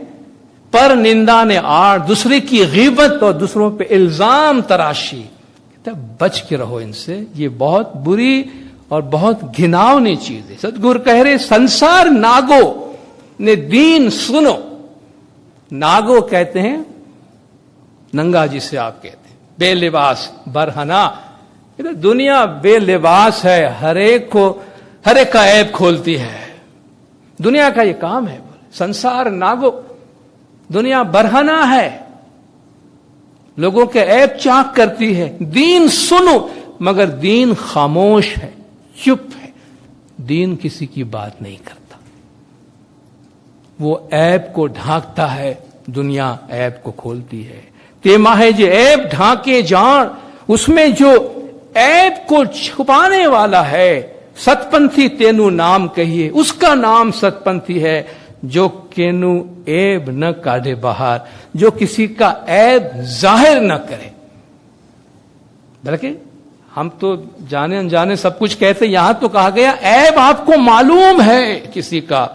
पर निंदा ने आड़, दूसरे की गीबत और दूसरों पे इल्जाम तराशी, तब बच के रहो इनसे, ये बहुत बुरी और बहुत घिनौनी चीज है। सतगुरु कह रहे संसार नागो ने दीन सुनो। नागो कहते हैं नंगा, जिसे आप कहते हैं, बेलिबास बरहना। दुनिया बेलिबास है, हर एक का ऐब खोलती है, दुनिया का ये काम है। संसार नागो, दुनिया बरहना है, लोगों के ऐब चाक करती है। दीन सुनो, मगर दीन खामोश है, चुप है। दीन किसी की बात नहीं करता, वो ऐब को ढांकता है, दुनिया ऐब को खोलती है। तेमाहे जे ऐब ढांके जान, उसमें जो ऐब को छुपाने वाला है, सतपंथी तेनु नाम कहिए, उसका नाम सतपंथी है। जो केनु ऐब न काढ़े बाहर, जो किसी का ऐब जाहिर न करे। बल्कि हम तो जाने अनजाने सब कुछ कहते, यहां तो कहा गया ऐब आपको मालूम है किसी का,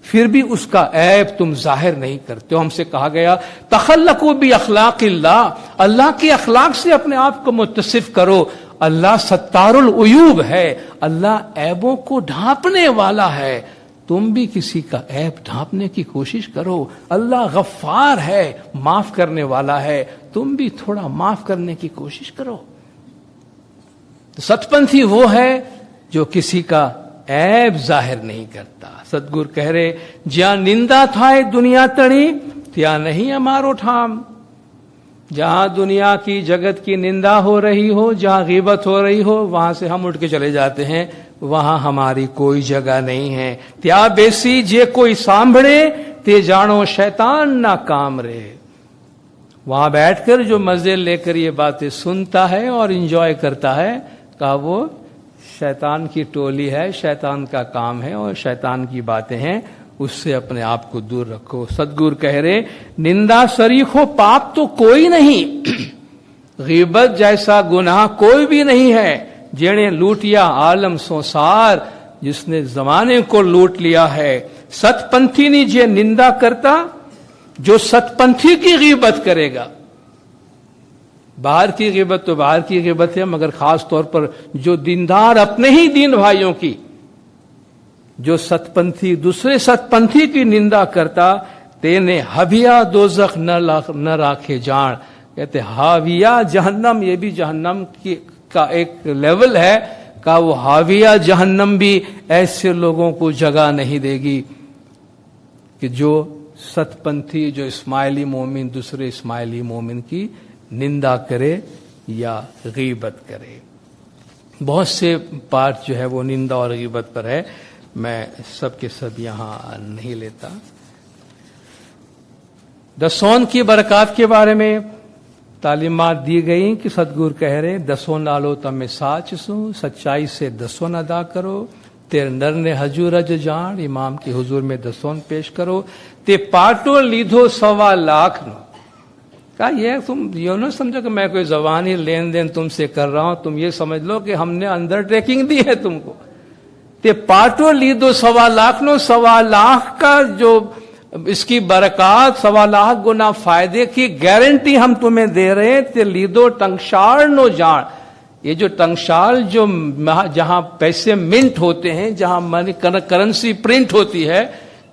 फिर भी उसका ऐब तुम जाहिर नहीं करते हो। हमसे कहा गया तखल्लकू भी अखलाकिल्लाह, अल्लाह के अखलाक से अपने आप को मुत्तसिफ करो। अल्लाह सत्तारुल उयूब है, अल्लाह ऐबों को ढांपने वाला है। तुम भी किसी का ऐब ढांपने की कोशिश करो। अल्लाह गफ्फार है, माफ करने वाला है, तुम भी थोड़ा माफ करने की कोशिश करो। तो सतपंथी वो है जो किसी का ऐब जाहिर नहीं करता। सतगुरु कह रहे ज्યાં निंदा थाय दुनिया तणी, ત્યાં नहीं हमारो ठाम। जहां दुनिया की जगत की निंदा हो रही हो, जहां गीबत हो रही हो, वहां से हम उठ के चले जाते हैं, वहां हमारी कोई जगह नहीं है। त्या बेसी जे कोई सांभळे, ते जानो शैतान ना काम रे। वहां बैठकर जो मजे लेकर ये बातें सुनता है और इंजॉय करता है, का वो शैतान की टोली है, शैतान का काम है और शैतान की बातें हैं, उससे अपने आप को दूर रखो। सदगुरु कह रहे निंदा शरीको पाप तो कोई नहीं, गीबत जैसा गुनाह कोई भी नहीं है। जेने लूटिया आलम संसार, जिसने जमाने को लूट लिया है। सतपंथी ने जे निंदा करता, जो सतपंथी की गीबत करेगा। बाहर की गिबत तो बाहर की गिबत है, मगर खास तौर पर जो दीनदार अपने ही दीन भाइयों की, जो सतपंथी दूसरे सतपंथी की निंदा करता, तेने हविया दोजख न राखे जान। कहते हाविया जहन्नम, ये भी जहन्नम का एक लेवल है, का वो हाविया जहन्नम भी ऐसे लोगों को जगह नहीं देगी कि जो सतपंथी, जो इस्माइली मोमिन दूसरे इस्माइली मोमिन की निंदा करे या गीबत करे। बहुत से पार्ट जो है वो निंदा और गीबत पर है, मैं सब के सब यहां नहीं लेता। दसों की बरकत के बारे में तालीमात दी गई कि सदगुरु कह रहे दसों नालो तमें साच सू, सच्चाई से दसों अदा करो। तेरे नर ने हजूर अज जान, इमाम के हुजूर में दसों पेश करो। ते पाटो लीधो 1.25 लाख नो। कहा ये तुम यो न समझो कि मैं कोई जबानी लेन देन तुमसे कर रहा हूं, तुम ये समझ लो कि हमने अंडरटेकिंग दी है तुमको। ते पाटो लीधो 1.25 लाख नो, 1.25 लाख का जो इसकी बरकत, 1.25 लाख गुना फायदे की गारंटी हम तुम्हें दे रहे हैं। ते लीधो टंगशाल नो जान, ये जो टंगशाल जो जहां पैसे मिंट होते हैं, जहां मनी करेंसी प्रिंट होती है,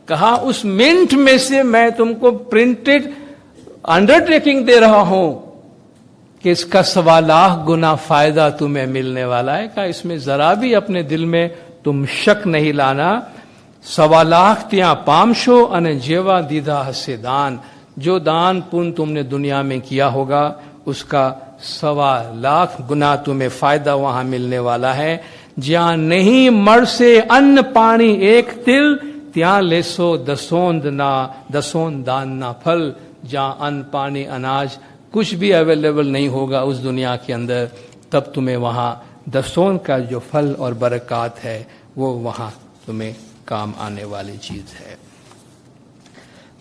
कहा उस मिंट में से मैं तुमको प्रिंटेड अंडरटेकिंग दे रहा हूं कि इसका 1.25 लाख गुना फायदा तुम्हें मिलने वाला है। का इसमें जरा भी अपने दिल में तुम शक नहीं लाना। 1.25 लाख त्या पामशो अने जेवा दीदा हसे दान। जो दान पुण्य तुमने दुनिया में किया होगा, उसका 1.25 लाख गुना तुम्हें फायदा वहां मिलने वाला है। ज्યાં नहीं मर से अन्न पानी एक तिल, ત્યાં લેશો दसों दान ना फल। जहां अन्न पानी अनाज कुछ भी अवेलेबल नहीं होगा उस दुनिया के अंदर, तब तुम्हें वहां दसों का जो फल और बरकत है वो वहां तुम्हें काम आने वाली चीज है।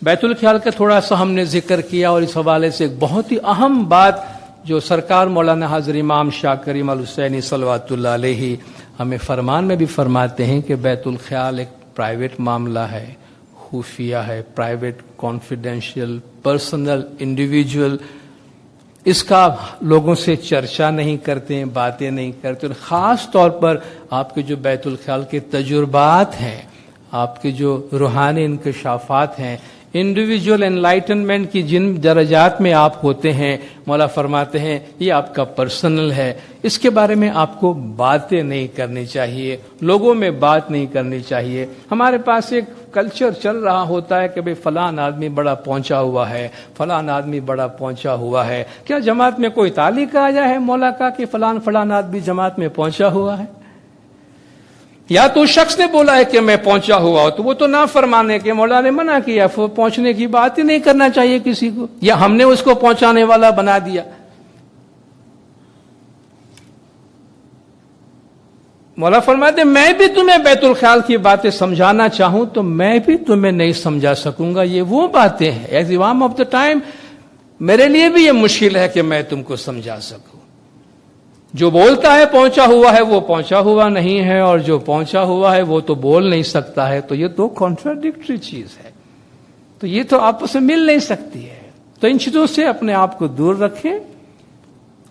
बैतुल ख्याल का थोड़ा सा हमने जिक्र किया, और इस हवाले से एक बहुत ही अहम बात जो सरकार मौलाना हाज़िर इमाम शाह करीम अल हुसैनी सल्लल्लाहु अलैहि हमें फरमान में भी फरमाते हैं कि बैतुल ख्याल एक प्राइवेट मामला है, खुफिया है, प्राइवेट, कॉन्फिडेंशियल, पर्सनल, इंडिविजुअल, इसका लोगों से चर्चा नहीं करते हैं, बातें नहीं करते। और ख़ास तौर पर आपके जो बैतुल ख्याल के तजुर्बात हैं, आपके जो रूहानी इंकशाफात हैं, इंडिविजुअल एनलाइटनमेंट की जिन दर्जात में आप होते हैं, मौला फरमाते हैं ये आपका पर्सनल है, इसके बारे में आपको बातें नहीं करनी चाहिए, लोगों में बात नहीं करनी चाहिए। हमारे पास एक कल्चर चल रहा होता है कि भाई फलान आदमी बड़ा पहुंचा हुआ है, फलान आदमी बड़ा पहुंचा हुआ है। क्या जमात में कोई तालीक आया है मौला का कि फलान आदमी जमात में पहुंचा हुआ है? या तो शख्स ने बोला है कि मैं पहुंचा हुआ हूं, तो वो तो ना फरमाने के मौला ने मना किया, पहुंचने की बात ही नहीं करना चाहिए किसी को, या हमने उसको पहुंचाने वाला बना दिया। मौला फरमाते मैं भी तुम्हें बैतुल ख्याल की बातें समझाना चाहूं तो मैं भी तुम्हें नहीं समझा सकूंगा। ये वो बातें हैं एज इमाम ऑफ द टाइम, मेरे लिए भी ये मुश्किल है कि मैं तुमको समझा सकूं। जो बोलता है पहुंचा हुआ है वो पहुंचा हुआ नहीं है, और जो पहुंचा हुआ है वो तो बोल नहीं सकता है। तो ये तो कॉन्ट्राडिक्टरी चीज है, तो ये तो आपस में मिल नहीं सकती है। तो इन चीजों से अपने आप को दूर रखें।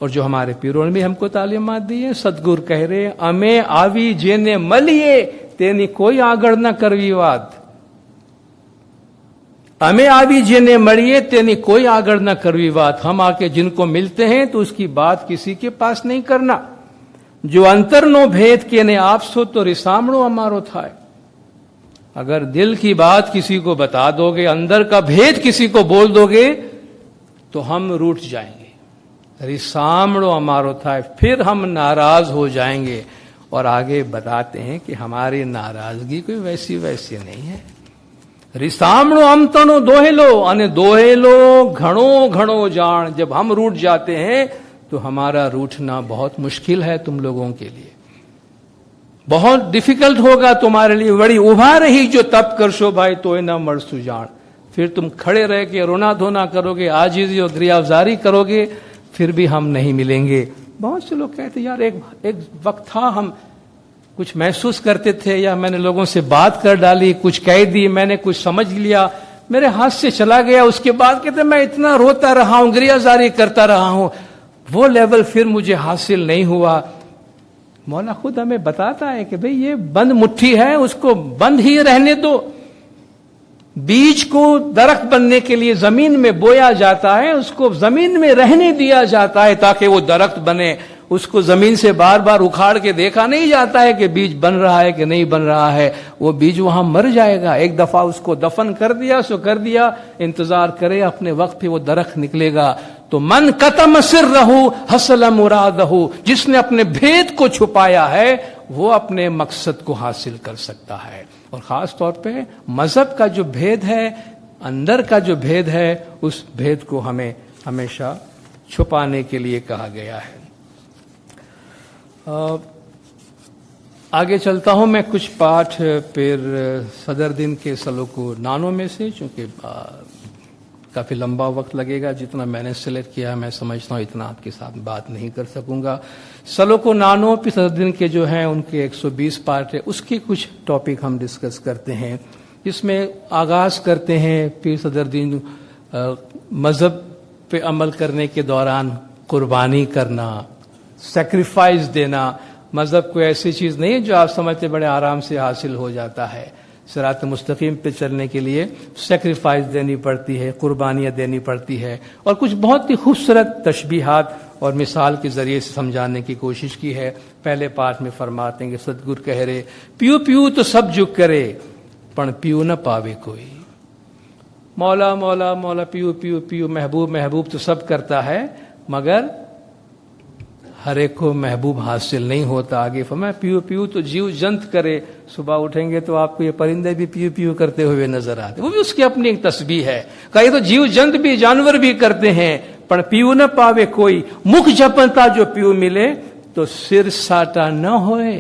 और जो हमारे पीरों ने भी हमको तालीमात दी है, सदगुर कह रहे अमे आवी जेने मलिए तेनी कोई आगड़ न करवी बात, हमें आवी जेने मरिए तेनी कोई आगड़ न करवी बात। हम आके जिनको मिलते हैं तो उसकी बात किसी के पास नहीं करना। जो अंतर नो भेद के ने आप सो तो रिसामणो हमारो था। अगर दिल की बात किसी को बता दोगे, अंदर का भेद किसी को बोल दोगे, तो हम रूठ जाएंगे। रिसामणो हमारो था, फिर हम नाराज हो जाएंगे। और आगे बताते हैं कि हमारी नाराजगी कोई वैसी नहीं है। रिसामणो अमतणो दोहेलो, अने दोहेलो घणो घणो जान। जब हम रूठ जाते हैं तो हमारा रूठना बहुत मुश्किल है तुम लोगों के लिए, बहुत डिफिकल्ट होगा तुम्हारे लिए। बड़ी उभा रही जो तप करशो भाई तो न मरसु जान। फिर तुम खड़े रह के रोना धोना करोगे, आजिज़ी और गिरियावजारी करोगे, फिर भी हम नहीं मिलेंगे। बहुत से लोग कहते यार एक वक्त था हम कुछ महसूस करते थे, या मैंने लोगों से बात कर डाली, कुछ कह दी, मैंने कुछ समझ लिया, मेरे हाथ से चला गया। उसके बाद कहते मैं इतना रोता रहा हूं, गिरियाजारी करता रहा हूं, वो लेवल फिर मुझे हासिल नहीं हुआ। मौला खुद हमें बताता है कि भाई ये बंद मुट्ठी है, उसको बंद ही रहने दो। बीज को दरख्त बनने के लिए जमीन में बोया जाता है, उसको जमीन में रहने दिया जाता है ताकि वो दरख्त बने। उसको जमीन से बार बार उखाड़ के देखा नहीं जाता है कि बीज बन रहा है कि नहीं बन रहा है। वो बीज वहां मर जाएगा। एक दफा उसको दफन कर दिया सो कर दिया, इंतजार करे अपने वक्त पे वो दरख्त निकलेगा। तो मन कतम सिर रहू हसल मुरादहू, जिसने अपने भेद को छुपाया है वो अपने मकसद को हासिल कर सकता है। और खास तौर पे मजहब का जो भेद है, अंदर का जो भेद है, उस भेद को हमें हमेशा छुपाने के लिए कहा गया है। आगे चलता हूं मैं कुछ पाठ फिर सदर दिन के सलोको नानों में से, चूंकि काफी लंबा वक्त लगेगा। जितना मैंने सिलेक्ट किया मैं समझता हूं इतना आपके साथ बात नहीं कर सकूंगा। सलोको नानों पे सदर दिन के जो हैं उनके 120 पार्ट है, उसके कुछ टॉपिक हम डिस्कस करते हैं। इसमें आगाज करते हैं पीर सदर दिन मजहब पे अमल करने के दौरान कुर्बानी करना, सैक्रिफाइस देना। मजहब कोई ऐसी चीज नहीं है जो आप समझते बड़े आराम से हासिल हो जाता है। सिरात मुस्तकीम पे चलने के लिए सैक्रिफाइस देनी पड़ती है, कुर्बानियां देनी पड़ती है। और कुछ बहुत ही खूबसूरत तशबीहात और मिसाल के जरिए से समझाने की कोशिश की है। पहले पाठ में फरमाते हैं कि सदगुरु कह रहे पियो पियो तो सब जुग करे पण पियो न पावे कोई। मौला मौला मौला पियो पियो पियो, महबूब महबूब तो सब करता है, मगर हर एक को महबूब हासिल नहीं होता। आगे फरमाया पियो पियो तो जीव जंत करे। सुबह उठेंगे तो आपको ये परिंदे भी पियो पियो करते हुए नजर आते, वो भी उसकी अपनी एक तस्बीह है। कहीं तो जीव जंत भी जानवर भी करते हैं, पर पियो न पावे कोई। मुख जपनता जो पियो मिले तो सिर साटा न होए।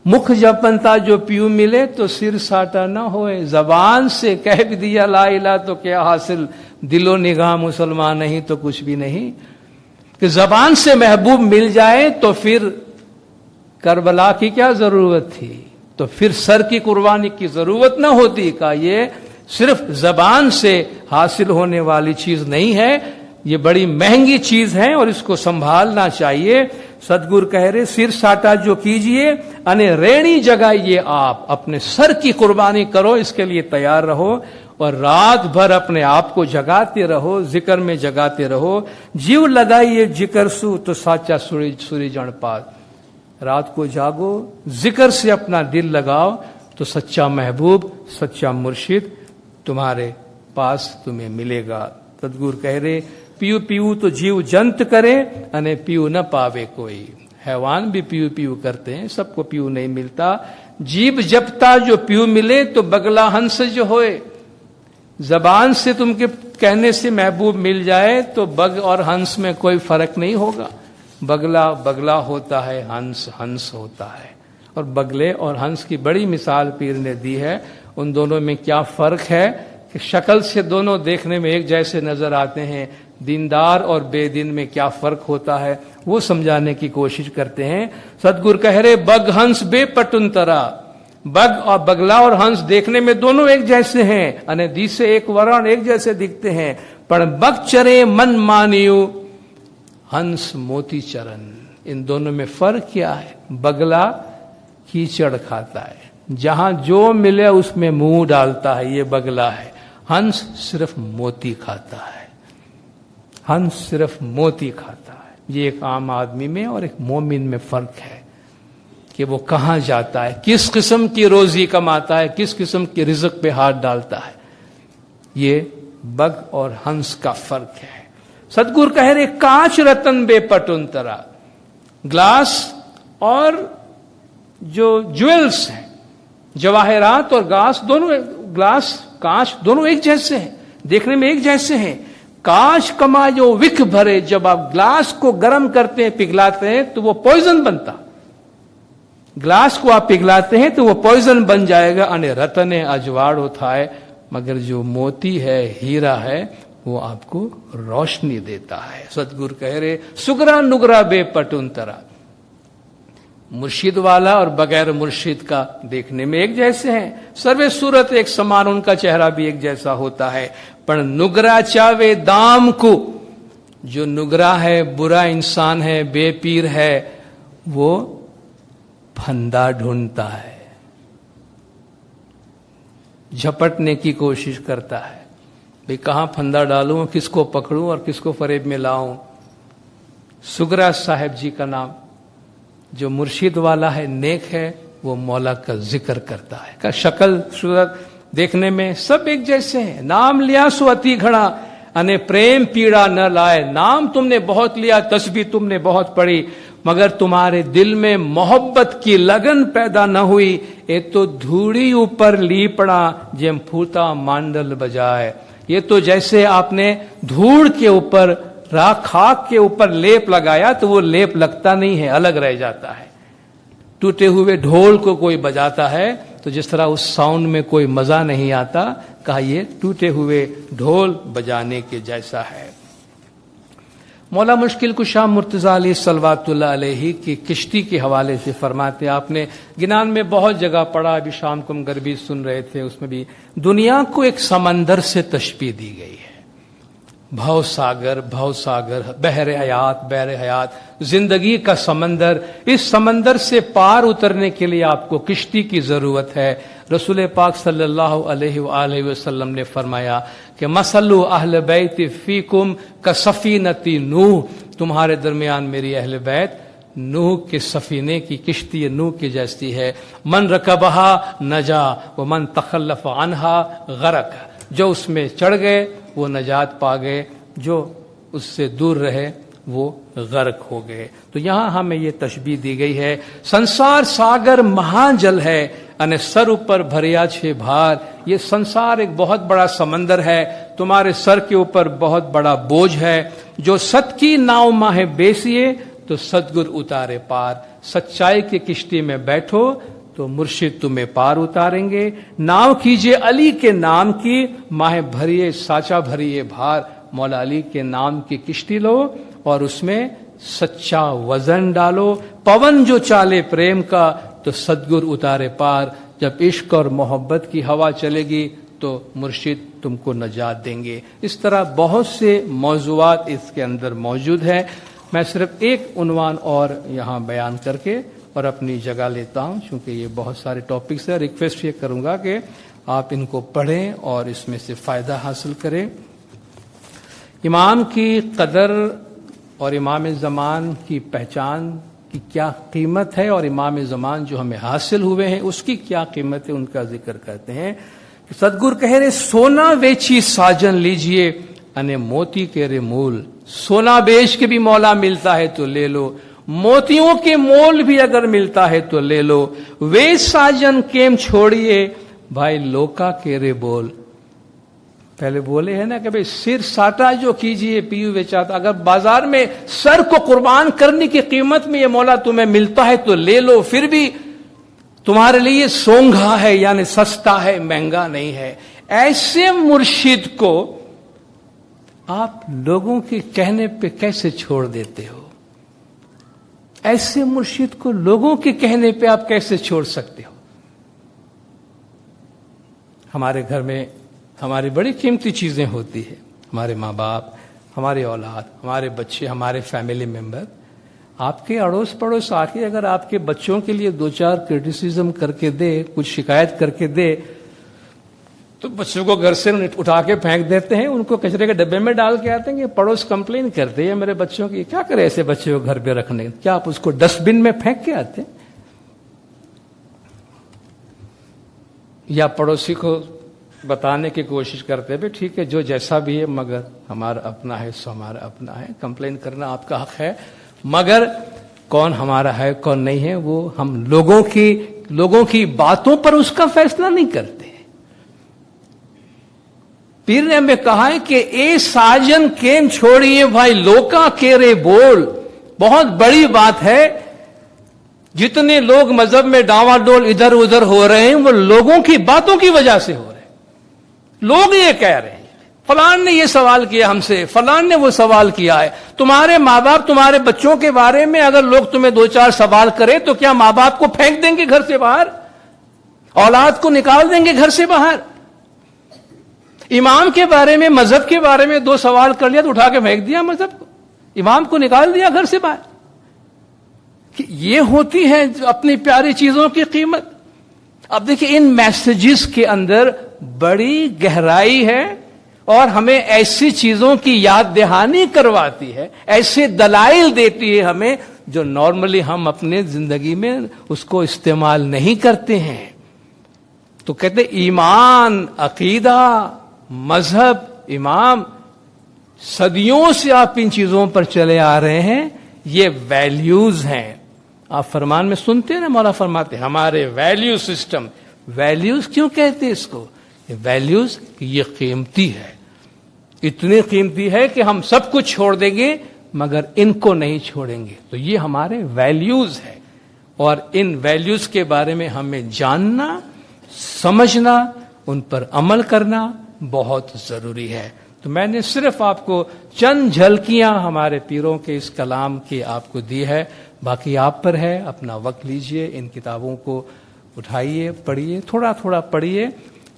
मुख जपनता जो पीऊ मिले तो सिर साटा न होए, जबान से कह भी दिया ला इला तो क्या हासिल, दिलो निगाह मुसलमान नहीं तो कुछ भी नहीं। कि जबान से महबूब मिल जाए तो फिर करबला की क्या जरूरत थी, तो फिर सर की कुर्बानी की जरूरत न होती। का ये सिर्फ जबान से हासिल होने वाली चीज नहीं है, ये बड़ी महंगी चीज है और इसको संभालना चाहिए। सदगुरु कह रहे सिर साटा जो कीजिए, अने रेणी जगाइए आप, अपने सर की कुर्बानी करो, इसके लिए तैयार रहो और रात भर अपने आप को जगाते रहो, जिक्र में जगाते रहो। जीव लगाइए जिक्र सु तो साचा सूरी जन पात, रात को जागो, जिक्र से अपना दिल लगाओ तो सच्चा महबूब, सच्चा मुर्शिद तुम्हारे पास तुम्हें मिलेगा। सदगुरु कह रहे पीऊ पीऊ तो जीव जंत करे, अने पीऊ न पावे कोई। हैवान भी पीऊ पीऊ करते हैं, सबको पीऊ नहीं मिलता। जीव जपता जो पीऊ मिले तो बगला हंस जो होए। जबान से तुमके कहने से महबूब मिल जाए तो बग और हंस में कोई फर्क नहीं होगा। बगला बगला होता है, हंस हंस होता है। और बगले और हंस की बड़ी मिसाल पीर ने दी है। उन दोनों में क्या फर्क है कि शक्ल से दोनों देखने में एक जैसे नजर आते हैं, दीनदार और बेदीन में क्या फर्क होता है वो समझाने की कोशिश करते हैं। सदगुरु कह रहे बग हंस बेपटुन तरा, बग और बगला और हंस देखने में दोनों एक जैसे हैं, अने दी से एक वर्ण एक जैसे दिखते हैं, पर बग चरे मन मानियो, हंस मोती चरण। इन दोनों में फर्क क्या है? बगला कीचड़ खाता है, जहां जो मिले उसमें मुंह डालता है, ये बगला है। हंस सिर्फ मोती खाता है, हंस सिर्फ मोती खाता है। ये एक आम आदमी में और एक मोमिन में फर्क है कि वो कहां जाता है, किस किस्म की रोजी कमाता है, किस किस्म के रिज़्क पे हाथ डालता है। ये बग और हंस का फर्क है। सदगुरु कह रहे कांच रतन बेपटुन तरा, ग्लास और जो ज्वेल्स हैं, जवाहरात और ग्लास कांच दोनों एक जैसे हैं, देखने में एक जैसे हैं। कांच कमायो विख भरे, जब आप ग्लास को गर्म करते हैं, पिघलाते हैं तो वो पॉइजन बनता। ग्लास को आप पिघलाते हैं तो वो पॉइजन बन जाएगा। अने रतने अजवाड़ो थाए, मगर जो मोती है, हीरा है, वो आपको रोशनी देता है। सदगुरु कह रहे सुगरा नुगरा बेपटुन तरा, मुर्शिद वाला और बगैर मुर्शिद का देखने में एक जैसे हैं, सर्वे सूरत एक समान, उनका चेहरा भी एक जैसा होता है। पर नुगरा चावे दाम को, जो नुगरा है, बुरा इंसान है, बेपीर है, वो फंदा ढूंढता है, झपटने की कोशिश करता है, भाई कहां फंदा डालूं, किसको पकड़ूं और किसको फरेब में लाऊं। सुगरा साहब जी का नाम, जो मुर्शिद वाला है, नेक है, वो मौला का जिक्र करता है। का शक्ल सूरत देखने में सब एक जैसे हैं। नाम लिया सो अति घड़ा, अने प्रेम पीड़ा न लाए। नाम तुमने बहुत लिया, तस्बीह तुमने बहुत पढ़ी, मगर तुम्हारे दिल में मोहब्बत की लगन पैदा न हुई। ये तो धूड़ी ऊपर लीपड़ा, जेम फूटा मांडल बजाए। ये तो जैसे आपने धूड़ के ऊपर, राख खाक के ऊपर लेप लगाया तो वो लेप लगता नहीं है, अलग रह जाता है। टूटे हुए ढोल को कोई बजाता है तो जिस तरह उस साउंड में कोई मजा नहीं आता, कहा ये टूटे हुए ढोल बजाने के जैसा है। मौला मुश्किल कुशा मुर्तजा अली सल्लल्लाहु अलैहि की किश्ती के हवाले से फरमाते, आपने गिनान में बहुत जगह पढ़ा, अभी शाम को हम गरबी सुन रहे थे, उसमें भी दुनिया को एक समंदर से तशबीह दी गई है। भव सागर बहरे हयात, जिंदगी का समंदर। इस समंदर से पार उतरने के लिए आपको किश्ती की जरूरत है। रसूल पाक सल्लल्लाहु अलैहि वसल्लम ने फरमाया कि मसलु अहल बैत फीकुम कसफीनती नूह, तुम्हारे दरमियान मेरी अहल बैत नूह के सफीने की किश्ती नूह की जैसी है। मन रकबहा नजा व मन तखल्लफ अनहा गरक, जो उसमें चढ़ गए वो नजात पा गए, जो उससे दूर रहे वो गर्क हो गए। तो यहां हमें ये तशबीह दी गई है, संसार सागर महाजल है, अने सर ऊपर भरिया छे भार। ये संसार एक बहुत बड़ा समंदर है, तुम्हारे सर के ऊपर बहुत बड़ा बोझ है। जो सत की नाव माहे बेसिए तो सदगुर उतारे पार। सच्चाई की किश्ती में बैठो, تو مرشد تمہیں پار اتاریں گے. ناؤ کیجئے علی کے نام کی, ماہ بھریے ساچا بھریے بھار. مولا علی کے نام کی کشتی لو اور اس میں سچا وزن ڈالو. پون جو چالے پریم کا تو صدگر اتارے پار. جب عشق اور محبت کی ہوا چلے گی تو مرشد تم کو نجات دیں گے. اس طرح بہت سے موضوعات اس کے اندر موجود ہیں. میں صرف ایک عنوان اور یہاں بیان کر کے اور اپنی جگہ لیتا ہوں, چونکہ یہ بہت سارے ٹاپکس ہیں. ریکویسٹ یہ کروں گا کہ آپ ان کو پڑھیں اور اس میں سے فائدہ حاصل کریں. امام کی قدر اور امام زمان کی پہچان کی کیا قیمت ہے, اور امام زمان جو ہمیں حاصل ہوئے ہیں اس کی کیا قیمت ہے, ان کا ذکر کرتے ہیں. صدگر کہہ رہے سونا بیچی ساجن لیجئے انے موتی کے رے مول. سونا بیچ کے بھی مولا ملتا ہے تو لے لو, موتیوں کے مول بھی اگر ملتا ہے تو لے لو. وے ساجن کیم چھوڑیے بھائی لوکا کے رے بول. پہلے بولے ہیں نا کہ بھائی سر ساٹا جو کیجئے پیو بیچاتا. اگر بازار میں سر کو قربان کرنے کی قیمت میں یہ مولا تمہیں ملتا ہے تو لے لو, پھر بھی تمہارے لیے سونگھا ہے, یعنی سستا ہے, مہنگا نہیں ہے. ایسے مرشد کو آپ لوگوں کے کہنے پہ کیسے چھوڑ دیتے ہو؟ ایسے مرشد کو لوگوں کے کہنے پہ آپ کیسے چھوڑ سکتے ہو؟ ہمارے گھر میں ہماری بڑی قیمتی چیزیں ہوتی ہیں, ہمارے ماں باپ, ہماری اولاد, ہمارے بچے, ہمارے فیملی ممبر. آپ کے اڑوس پڑوس آ کے اگر آپ کے بچوں کے لیے دو چار کرٹیسزم کر کے دے, کچھ شکایت کر کے دے, تو بچوں کو گھر سے اٹھا کے پھینک دیتے ہیں, ان کو کچرے کے ڈبے میں ڈال کے آتے ہیں کہ پڑوس کمپلین کرتے ہیں میرے بچوں کی. کیا کرے ایسے بچے کو گھر پہ رکھنے؟ کیا آپ اس کو ڈسٹ بن میں پھینک کے آتے ہیں؟ یا پڑوسی کو بتانے کی کوشش کرتے ہیں ٹھیک ہے جو جیسا بھی ہے مگر ہمارا اپنا ہے سو ہمارا اپنا ہے, کمپلین کرنا آپ کا حق ہے, مگر کون ہمارا ہے کون نہیں ہے وہ ہم لوگوں کی باتوں پر اس کا فیصلہ نہیں کرتے. پیر نے ہمیں کہا ہے کہ اے ساجن کیم چھوڑیے بھائی لوکا کے رے بول. بہت بڑی بات ہے. جتنے لوگ مذہب میں ڈاوا ڈول ادھر ادھر ہو رہے ہیں وہ لوگوں کی باتوں کی وجہ سے ہو رہے ہیں. لوگ یہ کہہ رہے ہیں فلان نے یہ سوال کیا ہم سے, فلان نے وہ سوال کیا ہے. تمہارے ماں باپ تمہارے بچوں کے بارے میں اگر لوگ تمہیں دو چار سوال کریں تو کیا ماں باپ کو پھینک دیں گے گھر سے باہر؟ اولاد کو نکال دیں گے گھر سے باہر؟ امام کے بارے میں مذہب کے بارے میں دو سوال کر لیا تو اٹھا کے پھینک دیا مذہب کو, امام کو نکال دیا گھر سے باہر. کہ یہ ہوتی ہے اپنی پیاری چیزوں کی قیمت. اب دیکھیں ان میسجز کے اندر بڑی گہرائی ہے اور ہمیں ایسی چیزوں کی یاد دہانی کرواتی ہے, ایسے دلائل دیتی ہے ہمیں جو نارملی ہم اپنے زندگی میں اس کو استعمال نہیں کرتے ہیں. تو کہتے ایمان, عقیدہ, مذہب, امام, صدیوں سے آپ ان چیزوں پر چلے آ رہے ہیں, یہ ویلیوز ہیں. آپ فرمان میں سنتے ہیں نا مولا فرماتے ہیں ہمارے ویلیو سسٹم. ویلیوز کیوں کہتے ہیں اس کو؟ ویلیوز یہ قیمتی ہے, اتنی قیمتی ہے کہ ہم سب کچھ چھوڑ دیں گے مگر ان کو نہیں چھوڑیں گے. تو یہ ہمارے ویلیوز ہے اور ان ویلیوز کے بارے میں ہمیں جاننا, سمجھنا, ان پر عمل کرنا بہت ضروری ہے. تو میں نے صرف آپ کو چند جھلکیاں ہمارے پیروں کے اس کلام کی آپ کو دی ہے, باقی آپ پر ہے. اپنا وقت لیجئے, ان کتابوں کو اٹھائیے, پڑھیے, تھوڑا تھوڑا پڑھیے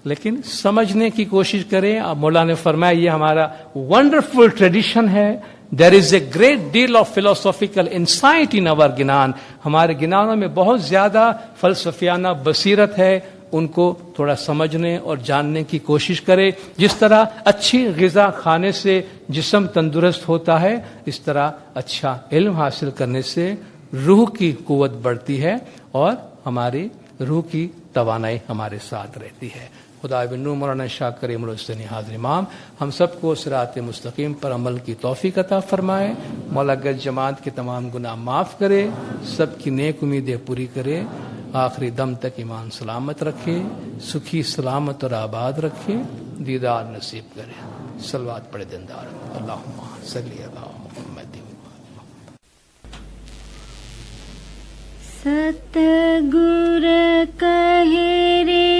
لیکن سمجھنے کی کوشش کریں. اب مولا نے فرمایا یہ ہمارا ونڈرفل ٹریڈیشن ہے. There is a great deal of philosophical insight in our گنان. ہمارے گنانوں میں بہت زیادہ فلسفیانہ بصیرت ہے, ان کو تھوڑا سمجھنے اور جاننے کی کوشش کرے. جس طرح اچھی غذا کھانے سے جسم تندرست ہوتا ہے, اس طرح اچھا علم حاصل کرنے سے روح کی قوت بڑھتی ہے اور ہماری روح کی توانائی ہمارے ساتھ رہتی ہے. خدا بن نور مولانا شاہ کریم الحسینی حاضر امام ہم سب کو صراط مستقیم پر عمل کی توفیق عطا فرمائے. مولا گج جماعت کے تمام گناہ معاف کرے, سب کی نیک امیدیں پوری کرے, آخری دم تک ایمان سلامت رکھے, سکھی سلامت اور آباد رکھے, دیدار نصیب کرے. صلوات پڑھے دندار. اللہم صلی علی محمد.
ستگور कहे रे,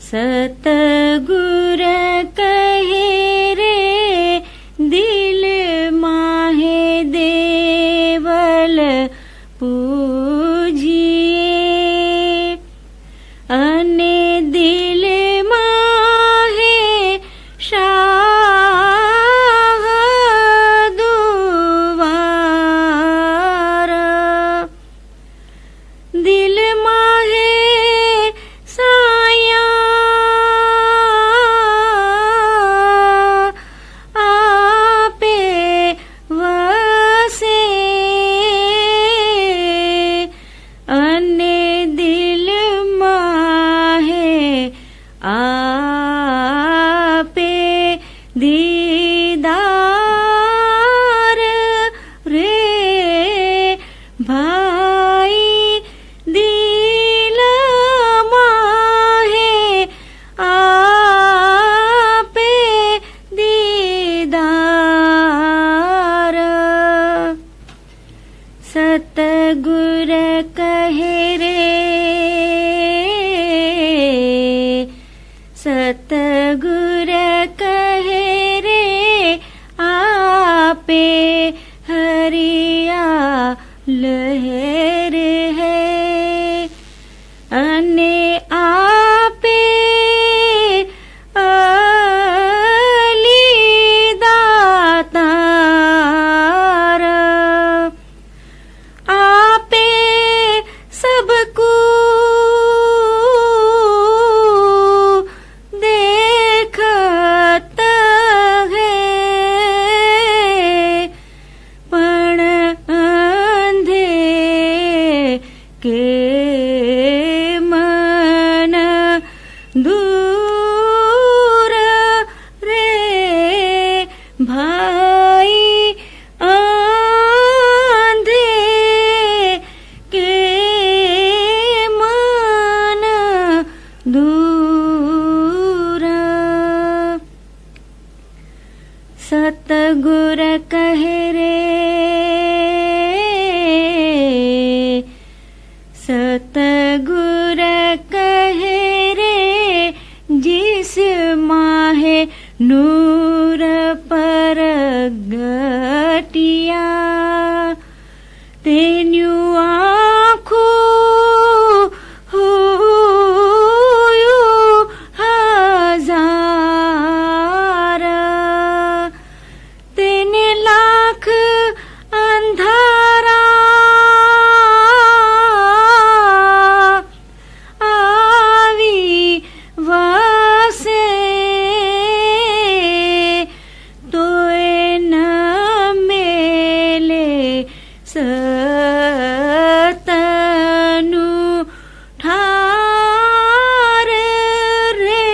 सतगुर कहे रे, दिल माहे देवल पूजिए, अने दिल माहे शाह दुआर, दिल माहे साया आपे वसे, अने दिल माहे आपे दीदार रे, भाई दिल माहे आपे दीदार, सतगुर कहे रे, सतगुर कहे रे, आपे हरिया लहर है, अने आपे अली दातार, आपे सबको देखत है, पण अंधे के मन दूर रे, भाई आंधे के मन दूर, सतगुर कहे रे, सतगुर कहे रे, जिस माहे नूर परगटिया, तेन्यू आँखों हुयु हजार, तेने लाख अंधारा आवी वासे, तोए न मेले सतनु ठार रे,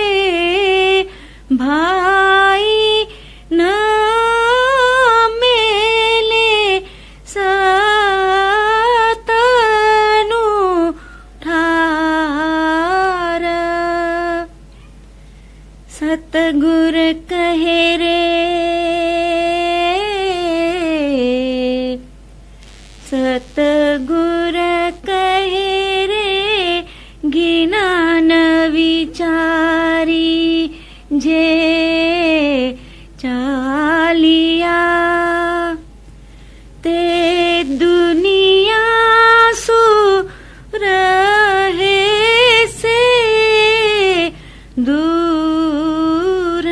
भाई न मेले सतनु ठार, सतगुर कहे रे, सतगुर कहे रे, ज्ञान विचारी जे चालिया, ते दुनिया सु रहे से दूर,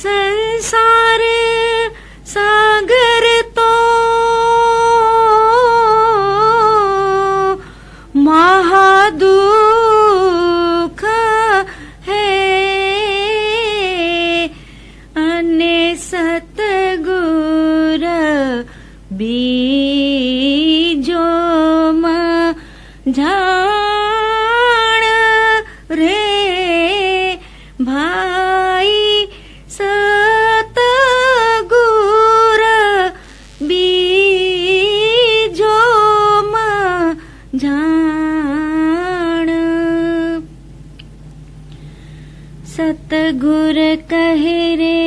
संसार सागर तो महादुख है, अने सतगुर बीजो जान रे, भाई सतगुर बीजो जान, सतगुर कहे रे,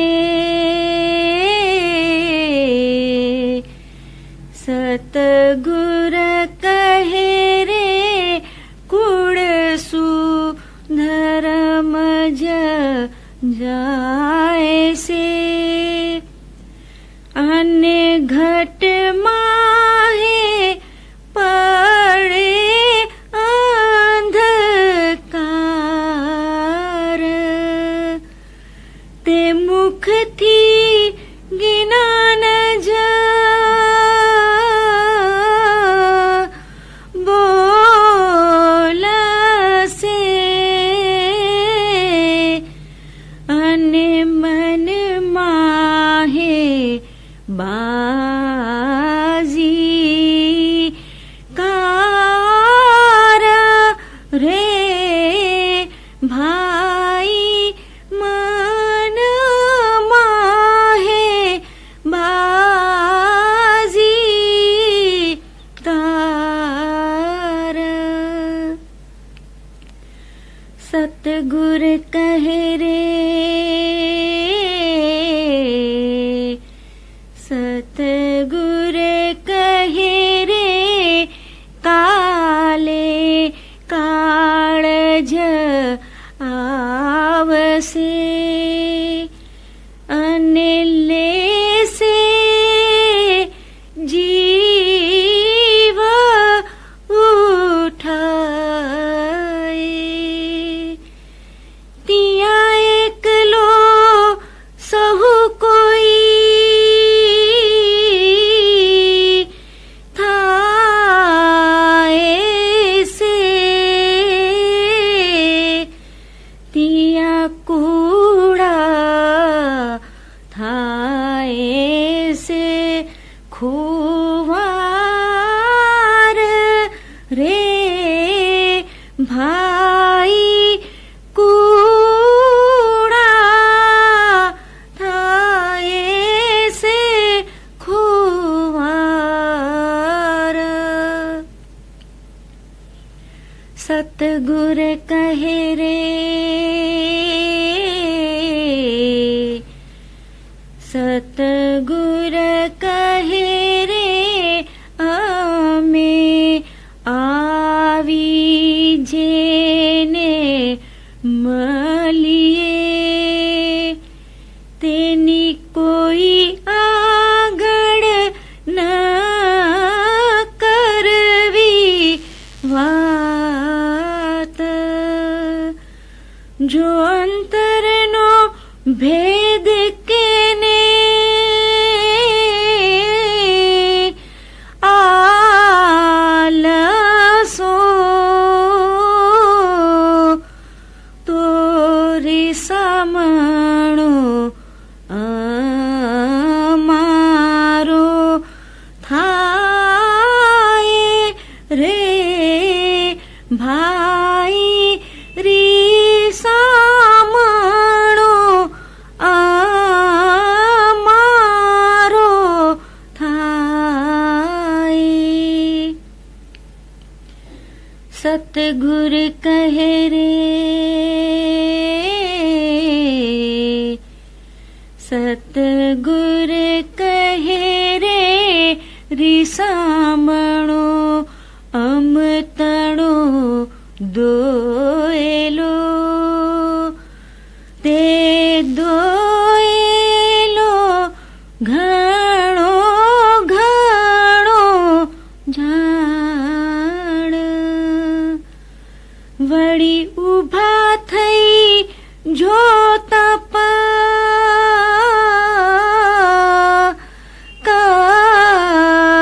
घट माहे पड़े अंधकार ते मुख थी गिना न जा बोलसे अने मन माहे बाजी कार रे भाई मन माहे बाजी कार सतगुर कहे रे सतगुर कहे रे काले काळज आवसे अने लेसे जीव उठाए तिया एकलो सहु कोई थाए से तिया कूड़ा थाए से खुवार रे भाई कूड़ा थाए से खुवार सतगुर कहे रे सतगुर कहे रे अमे आवी जेने मलिए तेनी कोई આગળ ન કરવી વાત જો અંતરનો ભેદ કેને આલસો તોરી સામણો અમારો થાય રે ભાઈ રી સામણો અમારો થાય સતગુર કહે રે સતગુર કહે રે રીસામણો અમતણો દોયેલો તે દોયેલો ઘણો ઘણો જાણ વળી ઊભા થઈ જોતા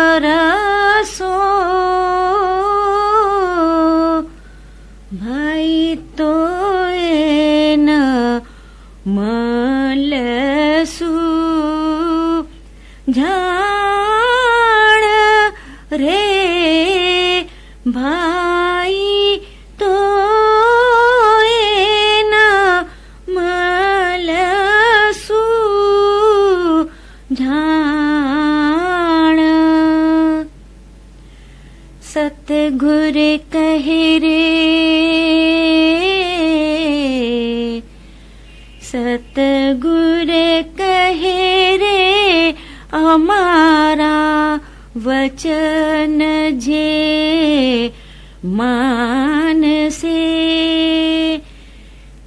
કરસો ભાઈ તો એન મલસુ જાણ રે ભાઈ તો એન મલસુ જાણ સતગુર કહે રે સતગુર કહે રે અમારા વચન જે માનસે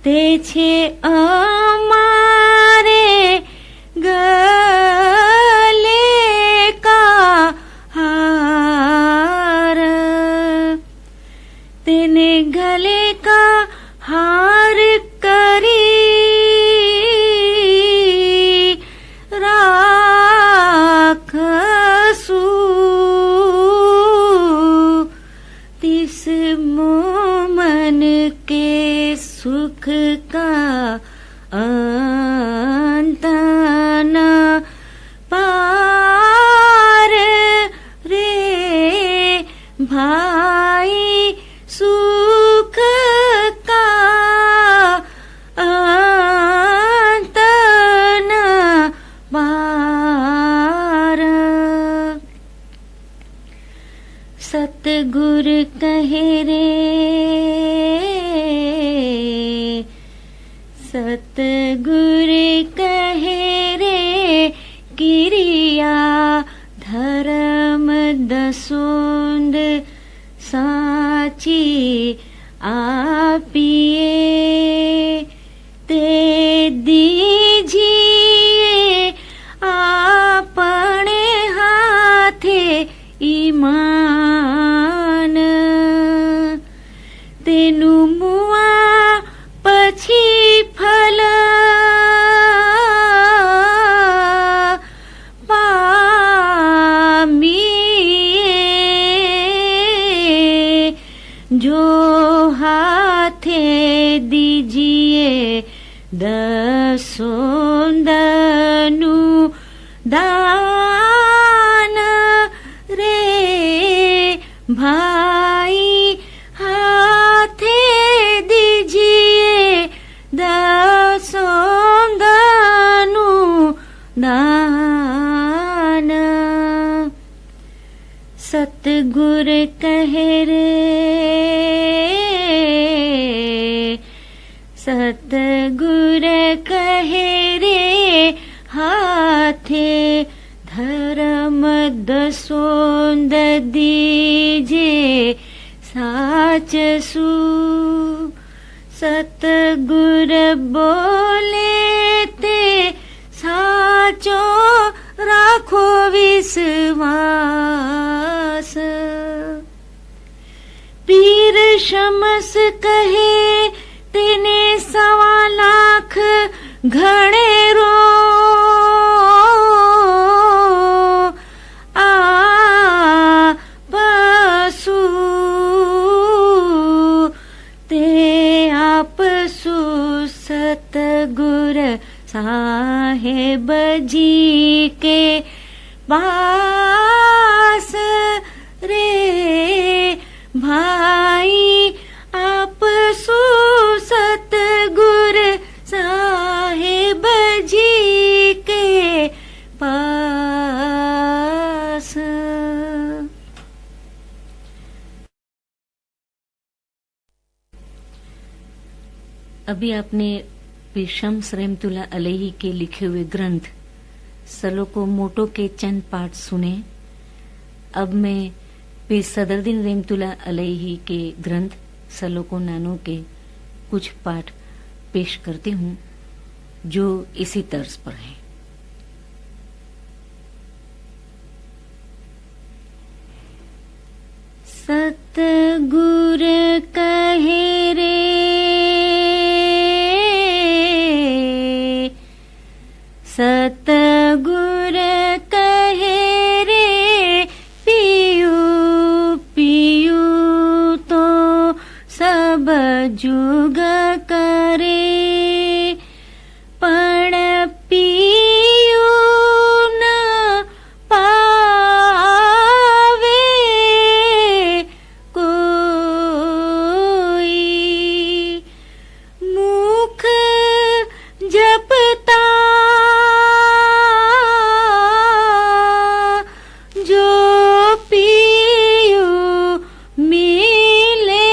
તે છે અમારે ગલે सतगुर कहे रे, सतगुर कहे रे, किरिया धर्म दसोंद साची आपिए, ते दीजिए आपने हाथे ईमान, तेनु मुआ पछी फल पामिए, जो हाथे दीजिए दसोंदनु दान रे भाई, हाथे दीजिए दसोंदनु दान। सतगुर कहे रे, सतगुर कहे रे, हाथे धर्म दसोंद दीजे साच सु। सतगुर बोले ते साचो राखो विश्वास, पीर शमस कहे तेने 1.25 लाख घणे रो आ पसु, ते आपसु सतगुर साहेब जी के पास रे भाई, आपसु सतगुर साहेब जी के पास। अभी आपने शम्स रहमतुल्लाह अलैहि के लिखे हुए ग्रंथ सलोको मोटो के चंद पाठ सुने। अब मैं पीर सदरुद्दीन रहमतुल्लाह अलैहि के ग्रंथ सलोको नानो के कुछ पाठ पेश करती हूँ जो इसी तर्ज पर है। सतगुर कहे रे, सतगुर कहे रे, पियू पियू तो सब जुग करे, पण पियू न पावे कोई, मुख जपता जो पियू मिले,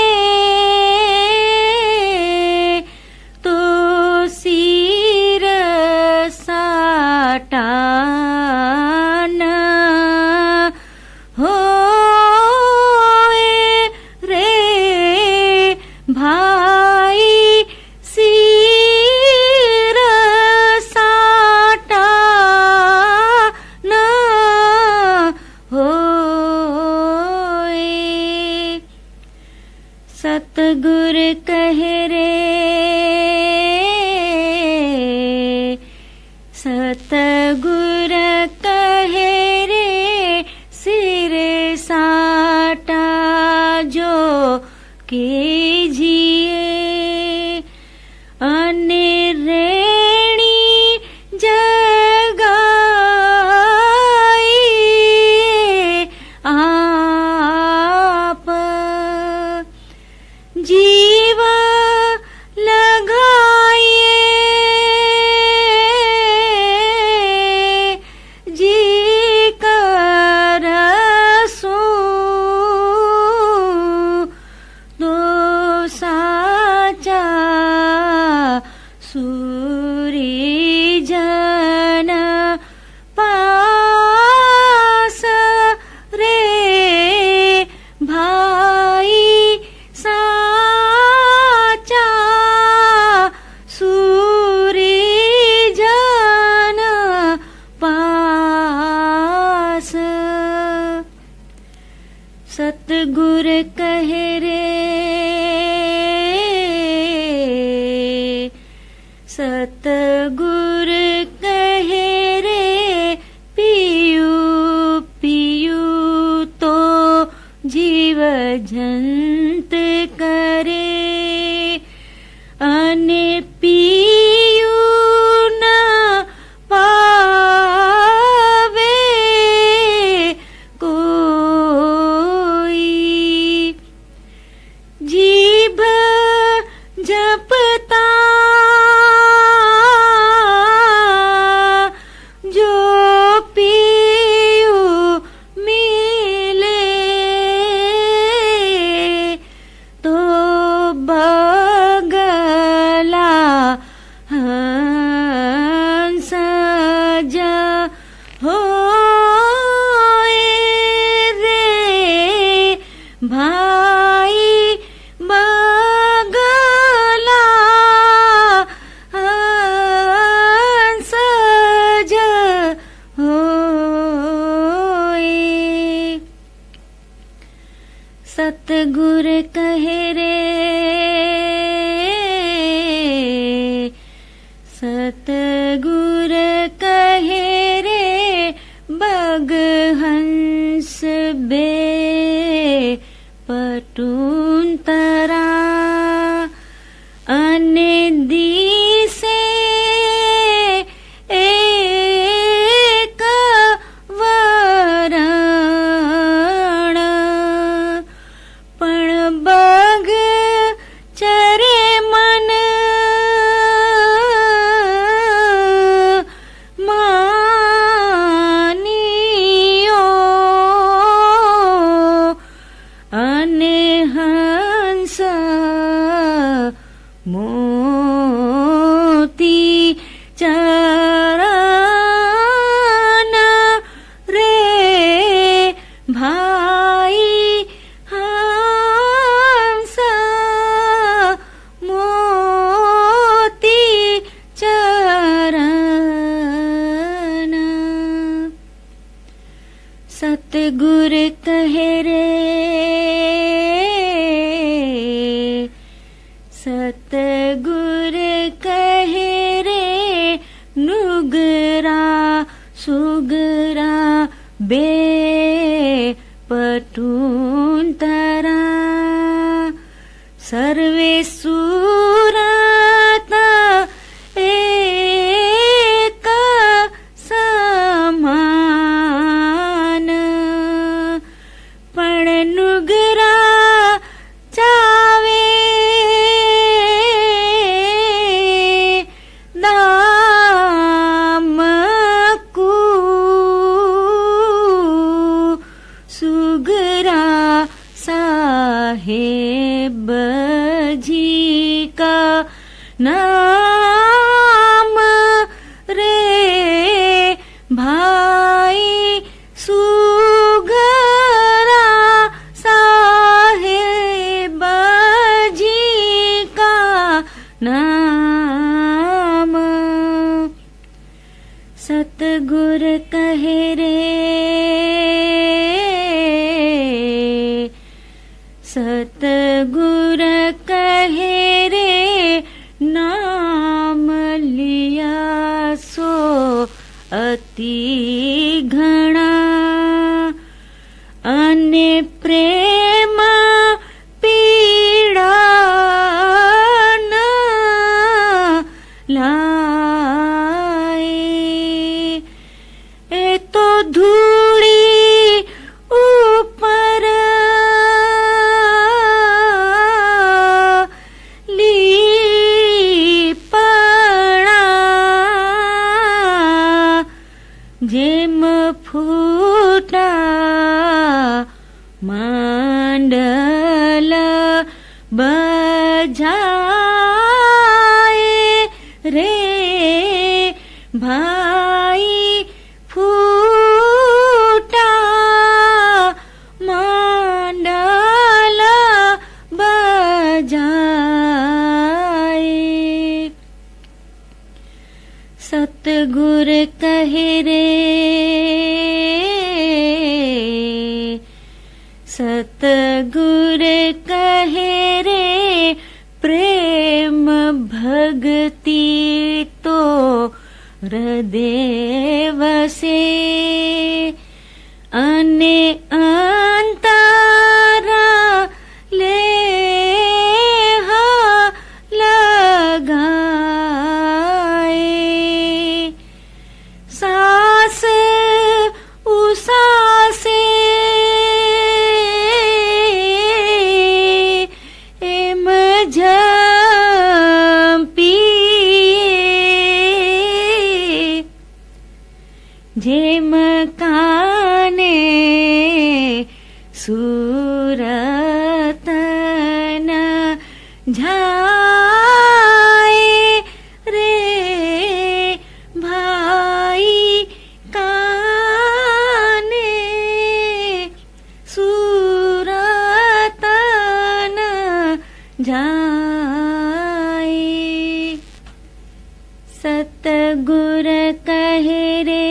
सतगुर कहे रे, सतगुर कहे रे, पियू पियू तो जीव जंत करे, अने पियू न पावे कोई, जीभ जपता जो पियू मिले, तो बगला हंस जा होए रे भाई, बगला हंस जा होए। सतगुर कहे रे, सतगुर कहे रे, बग हंस बे पटुंतरा, अने दिसे एक वरण, पण बग चरे मन मानियो, अने हंस मोती चरण रे भाई, हंस मोती चरण। सतगुर कहे रे, सतगुर कहे रे, नुगरा सुगरा बे पटुंतरा, सर्वे सुरत एक समान, पण नुगरा चावे दाम को, सुगरा साहेब जी का नाम रे भाई, सुगरा साहेब जी का नाम। सतगुर कहे रे, सतगुर कहे रे, नाम लिया सो अति घना, अने प्रेम पीड़ा न लाए, ए तो धूड़ी ऊपर लीपणा, जेम फूटा मांडल बजाए रे भाई, फूटा मांडल बजाए। सतगुर कहे रे, सतगुर અને અંતરા લેહ લગાએ સાસ ઉસાસે એમ જંપીએ જેમ કાને સુરતન જાય રે ભાઈ કાને સુરતન જાય સતગુર કહે રે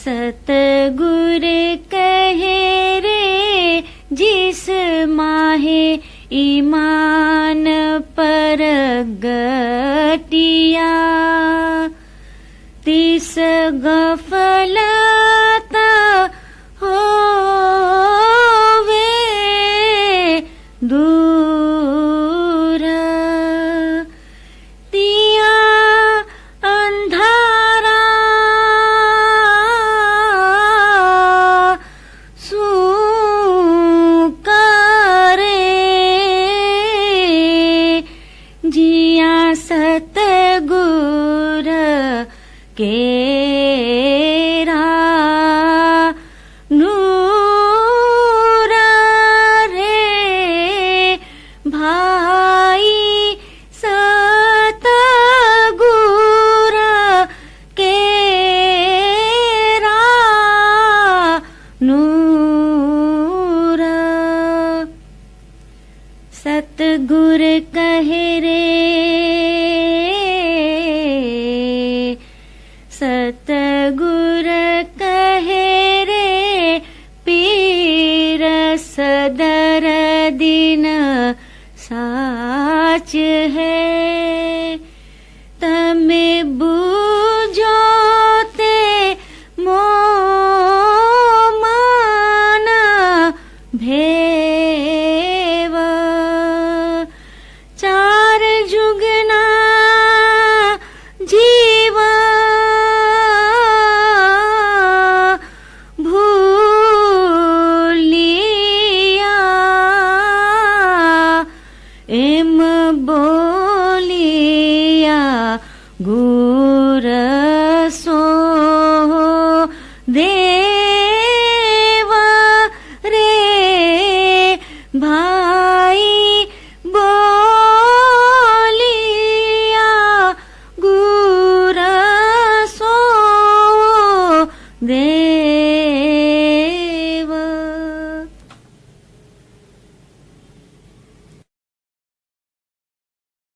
सतगुर कहे रे जिस माहे ईमान पर गटिया तिस गफलत होवे दूर तिया अंधारा सतगुर केरा नूर रे भाई सतगुर केरा नूर सतगुर कहे रे सतगुर कहे रे पीर सदर दिन साच है तमे बूझो ते मो मान भेव चार जुगना जीवा एम बोलिया गु